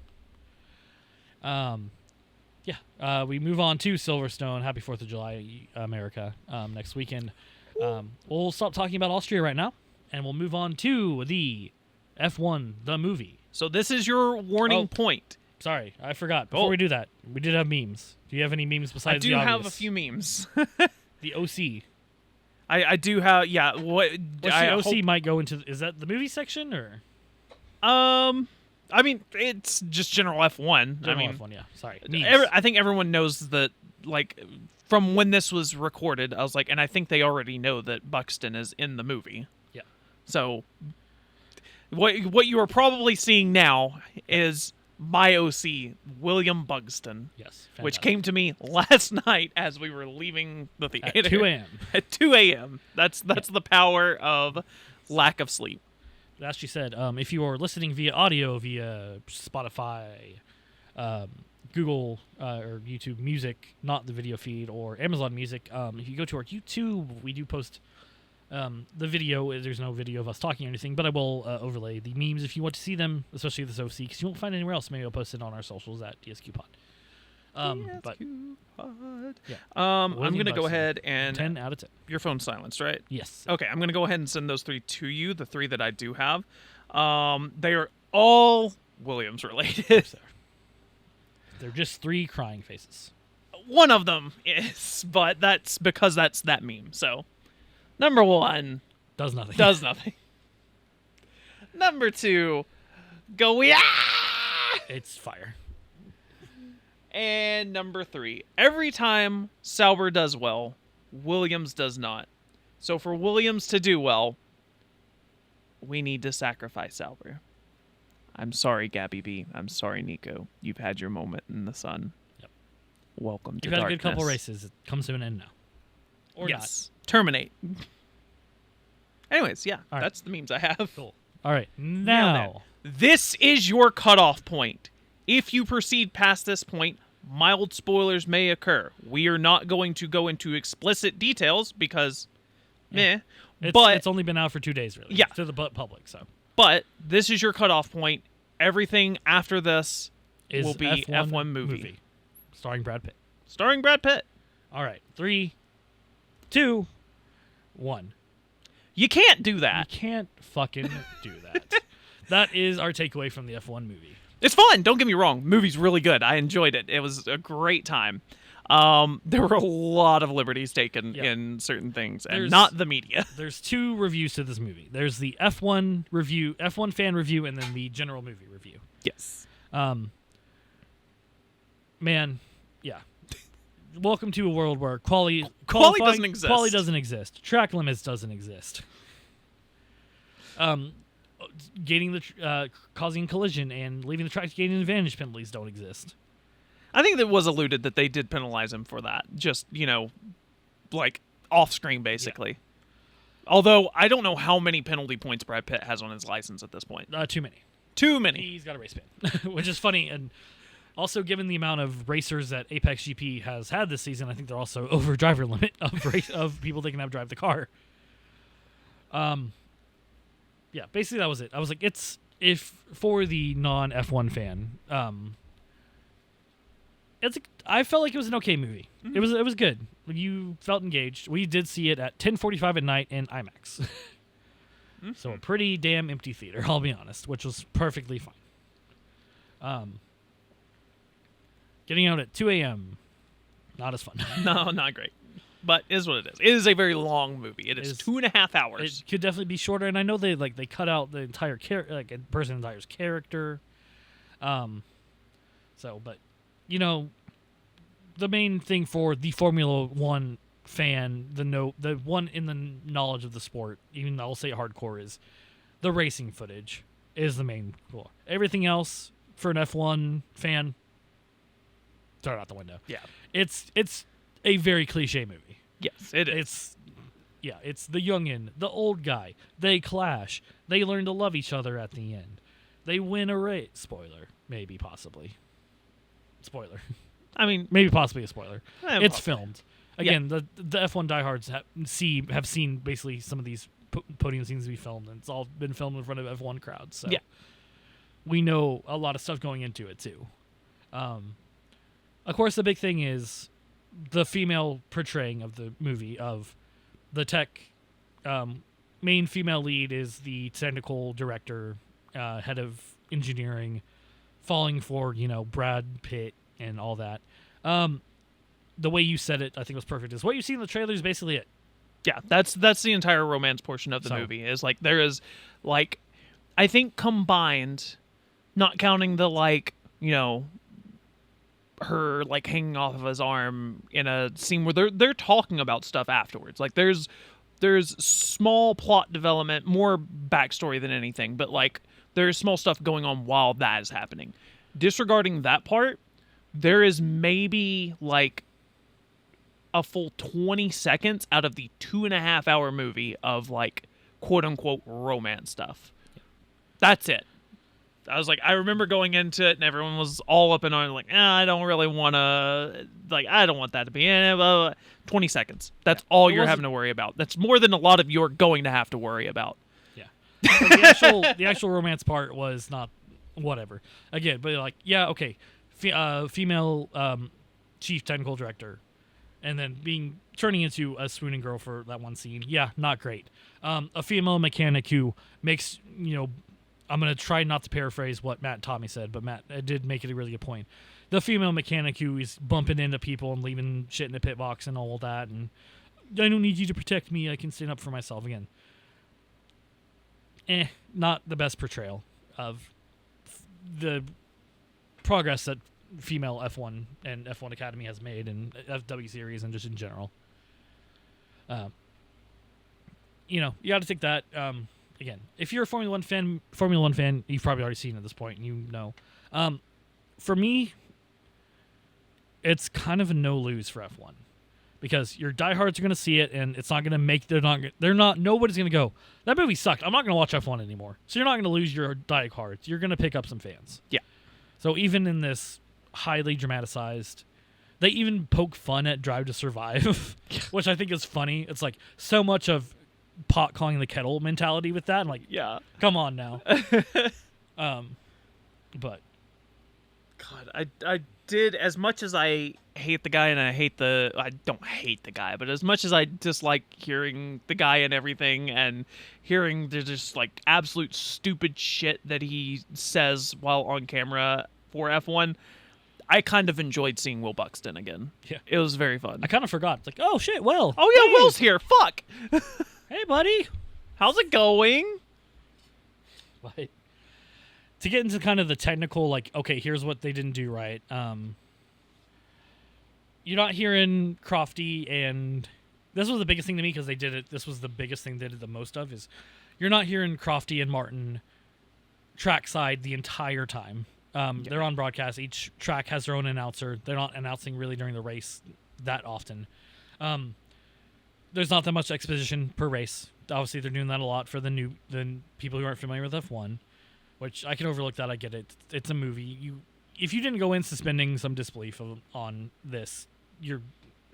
We move on to Silverstone. Happy 4th of July, America, next weekend. We'll stop talking about Austria right now, and we'll move on to the F1, the movie. So this is your warning point. Sorry, I forgot. Before we do that, we did have memes. Do you have any memes besides the obvious? I do have a few memes. The OC. I do have, yeah. The OC might go into, is that the movie section, or? I mean, it's just general F1. F1, yeah. Sorry. I think everyone knows that, like, from when this was recorded, I was like, and I think they already know that Buxton is in the movie. Yeah. So, what you are probably seeing now is my OC, William Buxton. Yes. Fantastic. Which came to me last night as we were leaving the theater. At 2 a.m. At 2 a.m. That's the power of lack of sleep. As she said, if you are listening via audio, via Spotify, Google or YouTube Music, not the video feed, or Amazon Music, if you go to our YouTube, we do post the video. There's no video of us talking or anything, but I will overlay the memes if you want to see them, especially this OC, because you won't find it anywhere else. Maybe I'll post it on our socials at DSQ Pod. DSQ Pod. Yeah. I'm going to go ahead and... 10 out of 10. Your phone's silenced, right? Yes. Okay, I'm going to go ahead and send those 3 to you, the 3 that I do have. They are all Williams related. They're just 3 crying faces. One of them is, but that's because that's that meme. So, number 1 does nothing. Does nothing. Number 2, go yeah. It's fire. And number 3, every time Sauber does well, Williams does not. So for Williams to do well, we need to sacrifice Sauber. I'm sorry, Gabby B. I'm sorry, Nico. You've had your moment in the sun. Yep. Welcome to You've had darkness. a good couple races. It comes to an end now. Or yes. Not. Terminate. Anyways, yeah, right. That's the memes I have. Cool. All right, now. This is your cutoff point. If you proceed past this point, mild spoilers may occur. We are not going to go into explicit details because, it's only been out for 2 days, really. Yeah. To the public, so. But this is your cutoff point. Everything after this will be F1 movie. Starring Brad Pitt. Starring Brad Pitt. All right, 3, 2, 1. You can't do that. You can't fucking do that. That is our takeaway from the F1 movie. It's fun. Don't get me wrong. Movie's really good. I enjoyed it. It was a great time. There were a lot of liberties taken in certain things, and not the media. There's 2 reviews to this movie. There's the F1 review, F1 fan review, and then the general movie review. Yes. Man, yeah. Welcome to a world where quality doesn't exist. Quality doesn't exist. Track limits doesn't exist. Causing collision and leaving the track to gain an advantage penalties don't exist. I think that was alluded that they did penalize him for that. Just, like off screen, basically. Yeah. Although I don't know how many penalty points Brad Pitt has on his license at this point. Too many. Too many. He's got a race ban, which is funny. And also, given the amount of racers that Apex GP has had this season, I think they're also over driver limit of people they can have drive the car. Yeah, basically that was it. I was like, if for the non F1 fan, I felt like it was an okay movie. Mm-hmm. It was good. You felt engaged. We did see it at 10:45 at night in IMAX. Mm-hmm. So a pretty damn empty theater, I'll be honest, which was perfectly fine. Getting out at 2 a.m., not as fun. No, not great. But it is what it is. It is a very long movie. It is 2.5 hours. It could definitely be shorter, and I know they cut out the entire a person's entire character. But the main thing for the Formula One fan, the one in the knowledge of the sport, even I'll say hardcore, is the racing footage is the main goal. Everything else for an F1 fan, throw it out the window. Yeah. It's a very cliche movie. Yes, it is. It's the youngin, the old guy. They clash. They learn to love each other at the end. They win a race. Spoiler. Maybe, possibly. Spoiler. I mean, Maybe possibly a spoiler. It's possibly. filmed. Again, the F1 diehards have seen basically some of these podium scenes be filmed, and it's all been filmed in front of F1 crowds. So we know a lot of stuff going into it, too. Of course, the big thing is the female portraying of the movie of the tech. Main female lead is the technical director, head of engineering, falling for, Brad Pitt and all that. The way you said it, I think was perfect. Is what you see in the trailer is basically it. Yeah, that's the entire romance portion of the movie. Is like there is, like, I think combined, not counting the her like hanging off of his arm in a scene where they're talking about stuff afterwards. Like there's small plot development, more backstory than anything, but like there's small stuff going on while that is happening. Disregarding that part, there is maybe like a full 20 seconds out of the 2.5-hour movie of like quote unquote romance stuff. That's it. I remember going into it and everyone was all up in arms like, I don't really want to, I don't want that to be in it. Blah, blah. 20 seconds. That's all you're having to worry about. That's more than a lot of you're going to have to worry about. Yeah. The actual romance part was not whatever. Again, but okay. Female chief technical director. And then turning into a swooning girl for that one scene. Yeah, not great. A female mechanic who makes, I'm going to try not to paraphrase what Matt and Tommy said, but Matt did make it a really good point. The female mechanic who is bumping into people and leaving shit in the pit box and all that, and I don't need you to protect me, I can stand up for myself again. Not the best portrayal of the progress that female F1 and F1 Academy has made in FW series and just in general. You got to take that. Again, if you're a Formula One fan, you've probably already seen it at this point, and you know. For me, it's kind of a no-lose for F1 because your diehards are going to see it, and it's not going to make. Nobody's going to go, that movie sucked, I'm not going to watch F1 anymore. So you're not going to lose your diehards. You're going to pick up some fans. Yeah. So even in this highly dramatized, they even poke fun at Drive to Survive, which I think is funny. It's like so much of pot calling the kettle mentality with that. I'm like, yeah, come on now. But God, I did, as much as I hate the guy and I don't hate the guy, but as much as I dislike hearing the guy and everything and hearing the just like absolute stupid shit that he says while on camera for F1, I kind of enjoyed seeing Will Buxton again. Yeah. It was very fun. I kind of forgot. It's like, oh shit, Will. Oh yeah, hey. Will's here. Fuck. Hey buddy. How's it going? But to get into kind of the technical, like, okay, here's what they didn't do right. You're not hearing Crofty, and this was the biggest thing to me because they did it. This was the biggest thing they did the most of is you're not hearing Crofty and Martin trackside the entire time. They're on broadcast. Each track has their own announcer. They're not announcing really during the race that often. There's not that much exposition per race. Obviously, they're doing that a lot for the people who aren't familiar with F1, which I can overlook that. I get it. It's a movie. If you didn't go in suspending some disbelief on this, you're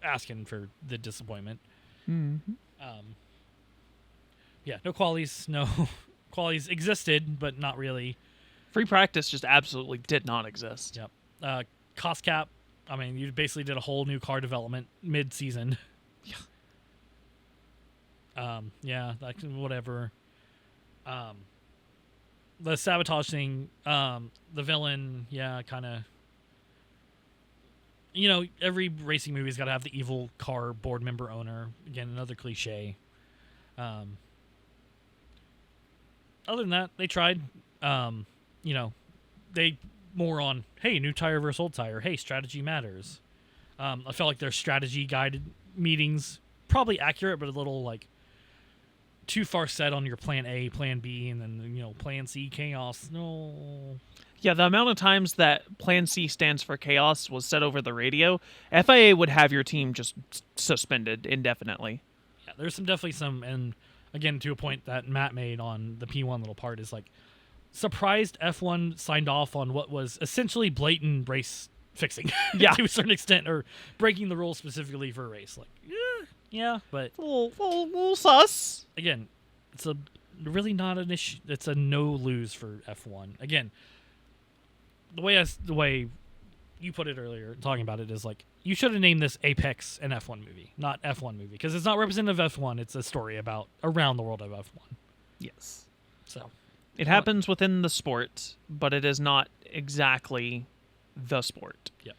asking for the disappointment. Mm-hmm. No qualies. No qualies existed, but not really. Free practice just absolutely did not exist. Yep. Cost cap. I mean, you basically did a whole new car development mid-season. Yeah. Whatever. The sabotage thing. The villain. Yeah, kind of. Every racing movie's got to have the evil car board member owner. Again, another cliche. Other than that, they tried. They more on, hey, new tire versus old tire. Hey, strategy matters. I felt like their strategy guided meetings probably accurate, but a little like too far set on your plan A, plan B, and then plan C chaos. No. Yeah, the amount of times that Plan C stands for chaos was said over the radio, FIA would have your team just suspended indefinitely. Yeah, there's definitely some, and again, to a point that Matt made on the P1 little part, is like, surprised F1 signed off on what was essentially blatant race fixing. Yeah. To a certain extent, or breaking the rules specifically for a race. Like, yeah, but A little sus. again, it's really not an issue. It's a no lose for F1. Again, the way you put it earlier, talking about it, is like, you should have named this Apex an F1 movie, not F1 movie, because it's not representative of F1. It's a story about around the world of F1. Yes. So It happens within the sport, but it is not exactly the sport. Yeah.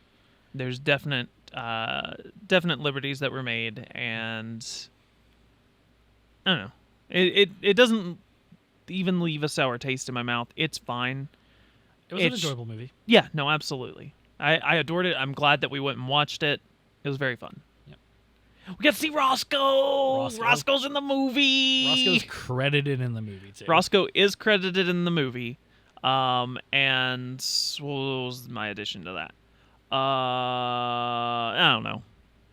There's definite liberties that were made, and I don't know. It doesn't even leave a sour taste in my mouth. It's fine. it was an enjoyable movie. Yeah, no, absolutely. I adored it. I'm glad that we went and watched it. It was very fun. Yep. We got to see Roscoe. Roscoe. Roscoe's in the movie. Roscoe's credited in the movie too. Roscoe is credited in the movie. And what was my addition to that? I don't know.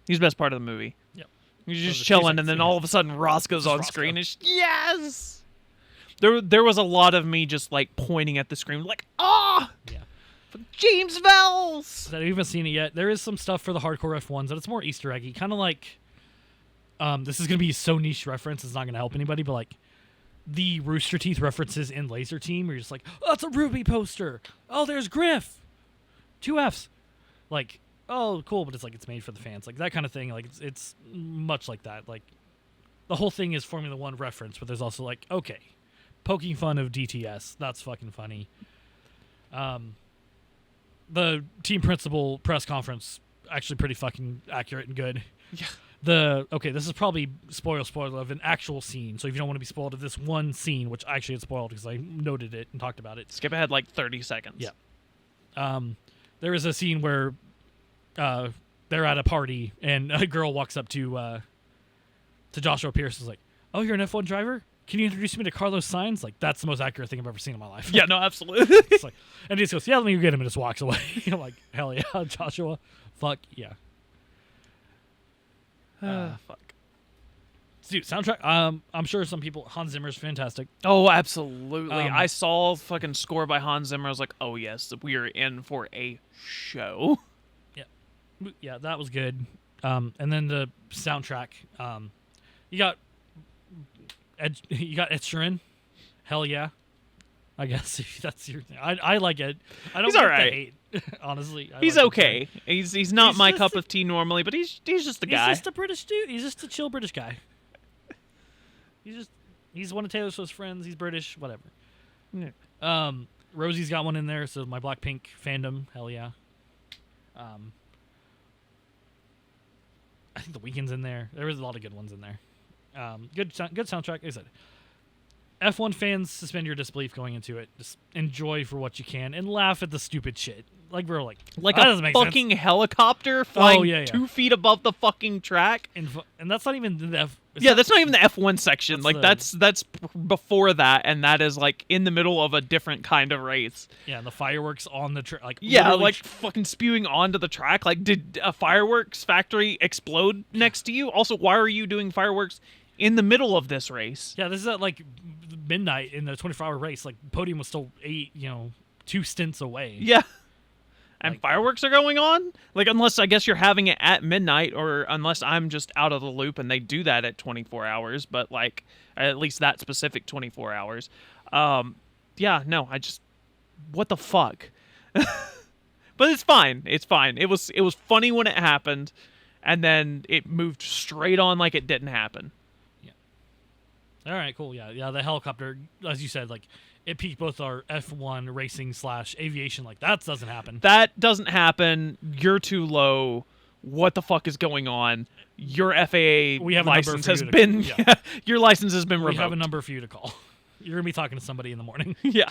He's the best part of the movie. Yep. He's So just the chilling, two and then scenes, all of a sudden Roscoe's on Roscoe. screen. And yes! There was a lot of me just like pointing at the screen, like, Yeah. James Vels! I haven't seen it yet. There is some stuff for the hardcore F1s, but it's more Easter eggy. Kind of like, this is going to be so niche reference, it's not going to help anybody, but like, the Rooster Teeth references in Laser Team, where you're just like, oh, that's a Ruby poster. Oh, there's Griff. 2 Fs. Like, oh, cool, but it's like, it's made for the fans. Like, that kind of thing. Like, it's much like that. Like, the whole thing is Formula 1 reference, but there's also like, okay, poking fun of DTS. That's fucking funny. The team principal press conference, actually pretty fucking accurate and good. Yeah. This is probably spoiler of an actual scene. So if you don't want to be spoiled of this one scene, which actually it's spoiled because I noted it and talked about it. Skip ahead like 30 seconds. Yeah. There is a scene where they're at a party and a girl walks up to Joshua Pierce and is like, "Oh, you're an F1 driver? Can you introduce me to Carlos Sainz?" Like, that's the most accurate thing I've ever seen in my life. Yeah, no, absolutely. It's like, and he just goes, "Yeah, let me go get him," and just walks away. I'm like, hell yeah, Joshua. Fuck yeah. Fuck. Dude, soundtrack. I'm sure some people. Hans Zimmer's fantastic. Oh, absolutely. Um, I saw fucking score by Hans Zimmer. I was like, oh, yes, we are in for a show. Yeah, that was good. And then the soundtrack. You got Ed Sheeran. Hell yeah. I guess if that's your thing. I like it. I don't He's get all the right. hate. Honestly, I He's like okay. He's not He's my just cup a- of tea normally, but he's just a He's guy. just a British dude. He's just a chill British guy. He's one of Taylor Swift's friends. He's British. Whatever. Yeah. Rosie's got one in there. So my Blackpink fandom. Hell yeah. I think The Weeknd's in there. There was a lot of good ones in there. Good soundtrack. Like I said, F1 fans, suspend your disbelief going into it. Just enjoy for what you can and laugh at the stupid shit. Like we're like Like that a doesn't make fucking sense. helicopter flying yeah. 2 feet above the fucking track. And that's not even the F. Yeah, that's not even the F1 section. That's Like the- that's before that, and that is like in the middle of a different kind of race. Yeah, and the fireworks on the track. Like Yeah, literally like fucking spewing onto the track. Like, did a fireworks factory explode next to you? Also, why are you doing fireworks in the middle of this race? Yeah, this is at like midnight in the 24-hour race. Like podium was still 2 stints away. Yeah. And Like- fireworks are going on? Like, unless I guess you're having it at midnight, or unless I'm just out of the loop and they do that at 24 hours, but like, at least that specific 24 hours. Yeah, no, what the fuck? But it's fine. It's fine. It was funny when it happened, and then it moved straight on like it didn't happen. All right, cool. Yeah. The helicopter, as you said, like it piqued both our F1 racing / aviation. Like that doesn't happen. That doesn't happen. You're too low. What the fuck is going on? Your FAA We have a number license for has you to- been yeah. your license has been We revoked. have a number for you to call. You're gonna be talking to somebody in the morning. Yeah.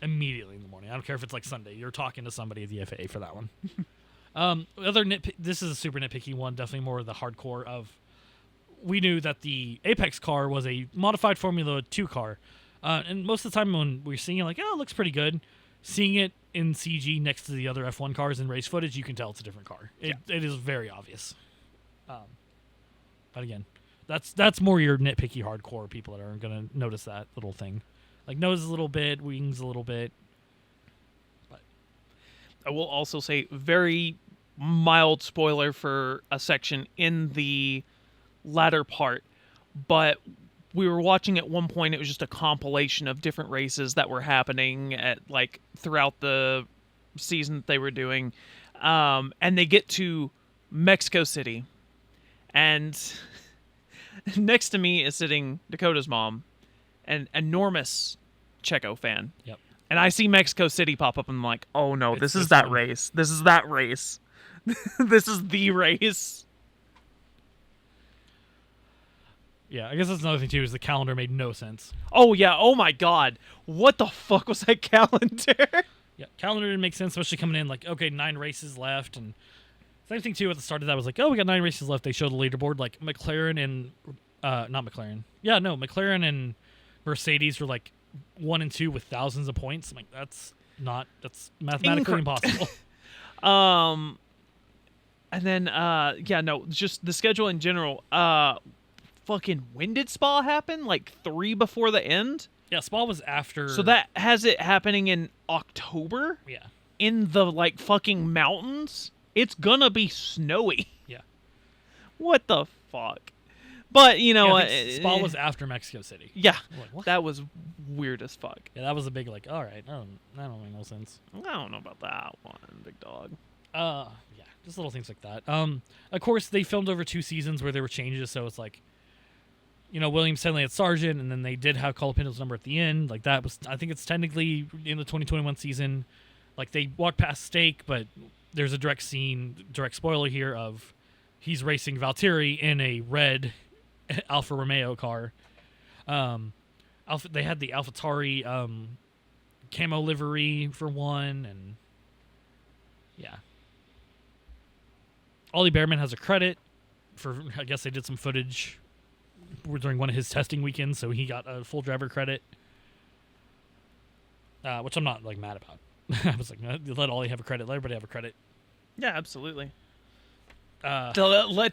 Immediately in the morning. I don't care if it's like Sunday. You're talking to somebody at the FAA for that one. This is a super nitpicky one, definitely more of the hardcore of. We knew that the Apex car was a modified Formula 2 car, and most of the time when we're seeing it, like, oh, it looks pretty good. Seeing it in CG next to the other F1 cars in race footage, you can tell it's a different car. It is very obvious. But again, that's more your nitpicky hardcore people that are going to notice that little thing. Like nose a little bit, wings a little bit. But I will also say very mild spoiler for a section in the latter part, but we were watching at one point, it was just a compilation of different races that were happening at like throughout the season that they were doing. And they get to Mexico City, and next to me is sitting Dakota's mom, an enormous Checo fan. Yep. And I see Mexico City pop up, and I'm like, oh no, this is that race. This is that race. This is the race. Yeah, I guess that's another thing too, is the calendar made no sense. Oh yeah, oh my god. What the fuck was that calendar? Yeah, calendar didn't make sense, especially coming in like, okay, 9 races left, and same thing too at the start of that was like, oh, we got 9 races left. They showed the leaderboard, like McLaren and not McLaren. Yeah, no, McLaren and Mercedes were like 1 and 2 with thousands of points. I'm like, that's mathematically impossible. And then just the schedule in general. Fucking when did Spa happen? Like 3 before the end? Yeah, Spa was after. So that has it happening in October? Yeah. In the like fucking mountains? It's gonna be snowy. Yeah. What the fuck? But you know, Spa was after Mexico City. Yeah, Like, what? that was weird as fuck. Yeah, that was a big like. All right, that don't make no sense. I don't know about that one, big dog. Yeah, just little things like that. Of course, they filmed over 2 seasons where there were changes, so it's like, you know, Williams suddenly had Sargent, and then they did have Colapinto's number at the end. Like that was, I think it's technically in the 2021 season. Like they walked past Stake, but there's a direct spoiler here of he's racing Valtteri in a red Alfa Romeo car. They had the AlphaTauri camo livery for one, and yeah. Ollie Behrman has a credit for, I guess they did some footage during one of his testing weekends, so he got a full driver credit, which I'm not like mad about. I was like, let Ollie have a credit, let everybody have a credit. Yeah, absolutely. Let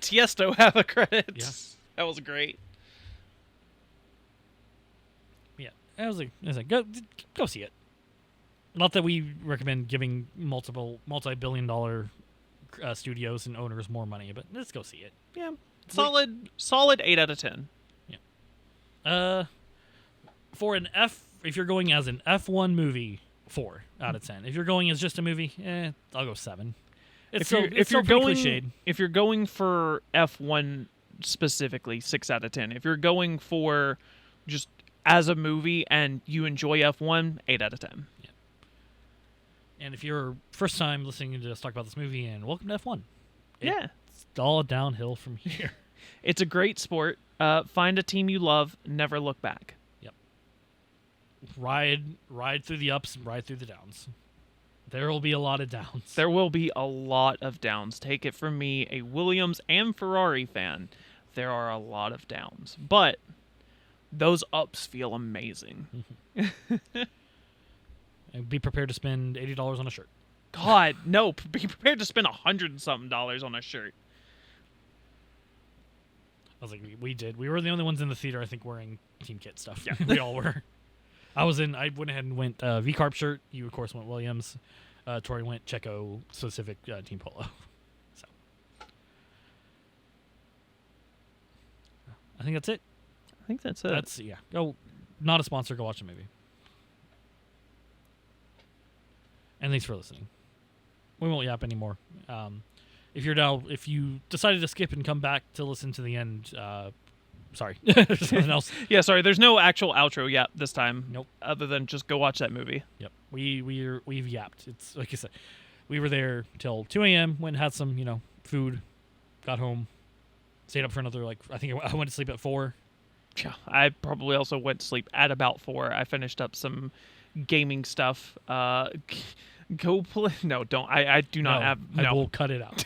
Tiesto have a credit. Yeah. That was great. Yeah, I was like, go see it. Not that we recommend giving multi-billion-dollar studios and owners more money, but let's go see it. Yeah, solid 8 out of 10. Yeah. For an if you're going as an F1 movie, 4 out of 10. If you're going as just a movie, I'll go 7. If you're going for F1 specifically, 6 out of 10. If you're going for just as a movie and you enjoy F1, 8 out of 10. Yeah. And if you're first time listening to us talk about this movie, and welcome to F1. It's all downhill from here. It's a great sport. Find a team you love. Never look back. Yep. Ride through the ups and ride through the downs. There will be a lot of downs. There will be a lot of downs. Take it from me, a Williams and Ferrari fan. There are a lot of downs. But those ups feel amazing. And be prepared to spend $80 on a shirt. God, no. Be prepared to spend $100-something on a shirt. I was like, we did. We were the only ones in the theater, I think, wearing Team Kit stuff. Yeah. We all were. I went ahead and went V-Carb shirt. You, of course, went Williams. Tori went Checo specific Team Polo. So I think that's it. I think that's it. Go, not a sponsor. Go watch the movie. And thanks for listening. We won't yap anymore. If you decided to skip and come back to listen to the end, sorry. There's something else. Yeah, sorry. There's no actual outro yet this time. Nope. Other than just go watch that movie. Yep. We've yapped. It's like I said, we were there till 2 a.m. Went and had some, food. Got home. Stayed up for another, I think I went to sleep at 4. Yeah, I probably also went to sleep at about 4. I finished up some gaming stuff. Go play. No, don't. I do not have. No. I will cut it out.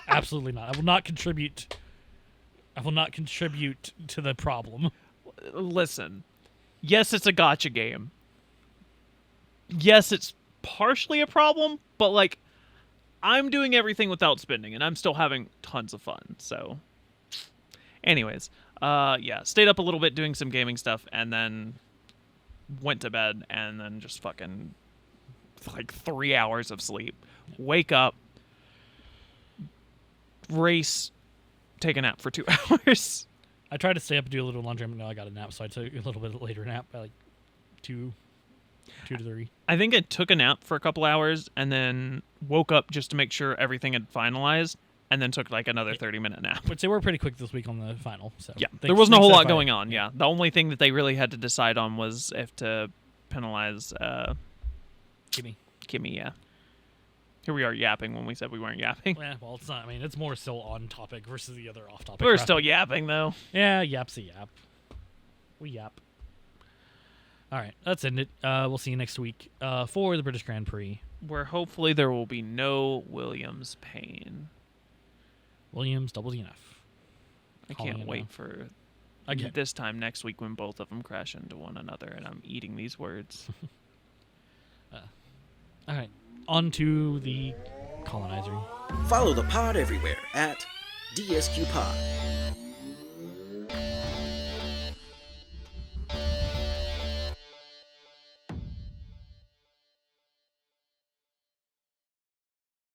Absolutely not. I will not contribute. I will not contribute to the problem. Listen. Yes, it's a gacha game. Yes, it's partially a problem, but like, I'm doing everything without spending, and I'm still having tons of fun. So, anyways, yeah, stayed up a little bit doing some gaming stuff, and then went to bed, and then just fucking like 3 hours of sleep. Wake up, race, take a nap for 2 hours. I tried to stay up and do a little laundry, but no, I got a nap, so I took a little bit later nap, by like 2 to 3. I think I took a nap for a couple hours and then woke up just to make sure everything had finalized, and then took like another 30-minute nap. Which they were pretty quick this week on the final. So yeah, there wasn't a whole lot going on. Yeah, the only thing that they really had to decide on was if to penalize Kimi. Yeah. Here we are yapping when we said we weren't yapping. Yeah, well, it's not. I mean, it's more still on topic versus the other off topic. We're crap. still yapping though. Yeah, yap's a yap. We yap. All right, that's it. We'll see you next week for the British Grand Prix. Where hopefully there will be no Williams pain. Williams, double DNF. I can't wait for this time next week when both of them crash into one another, and I'm eating these words. All right, on to the colonizer. Follow the pod everywhere at DSQ Pod.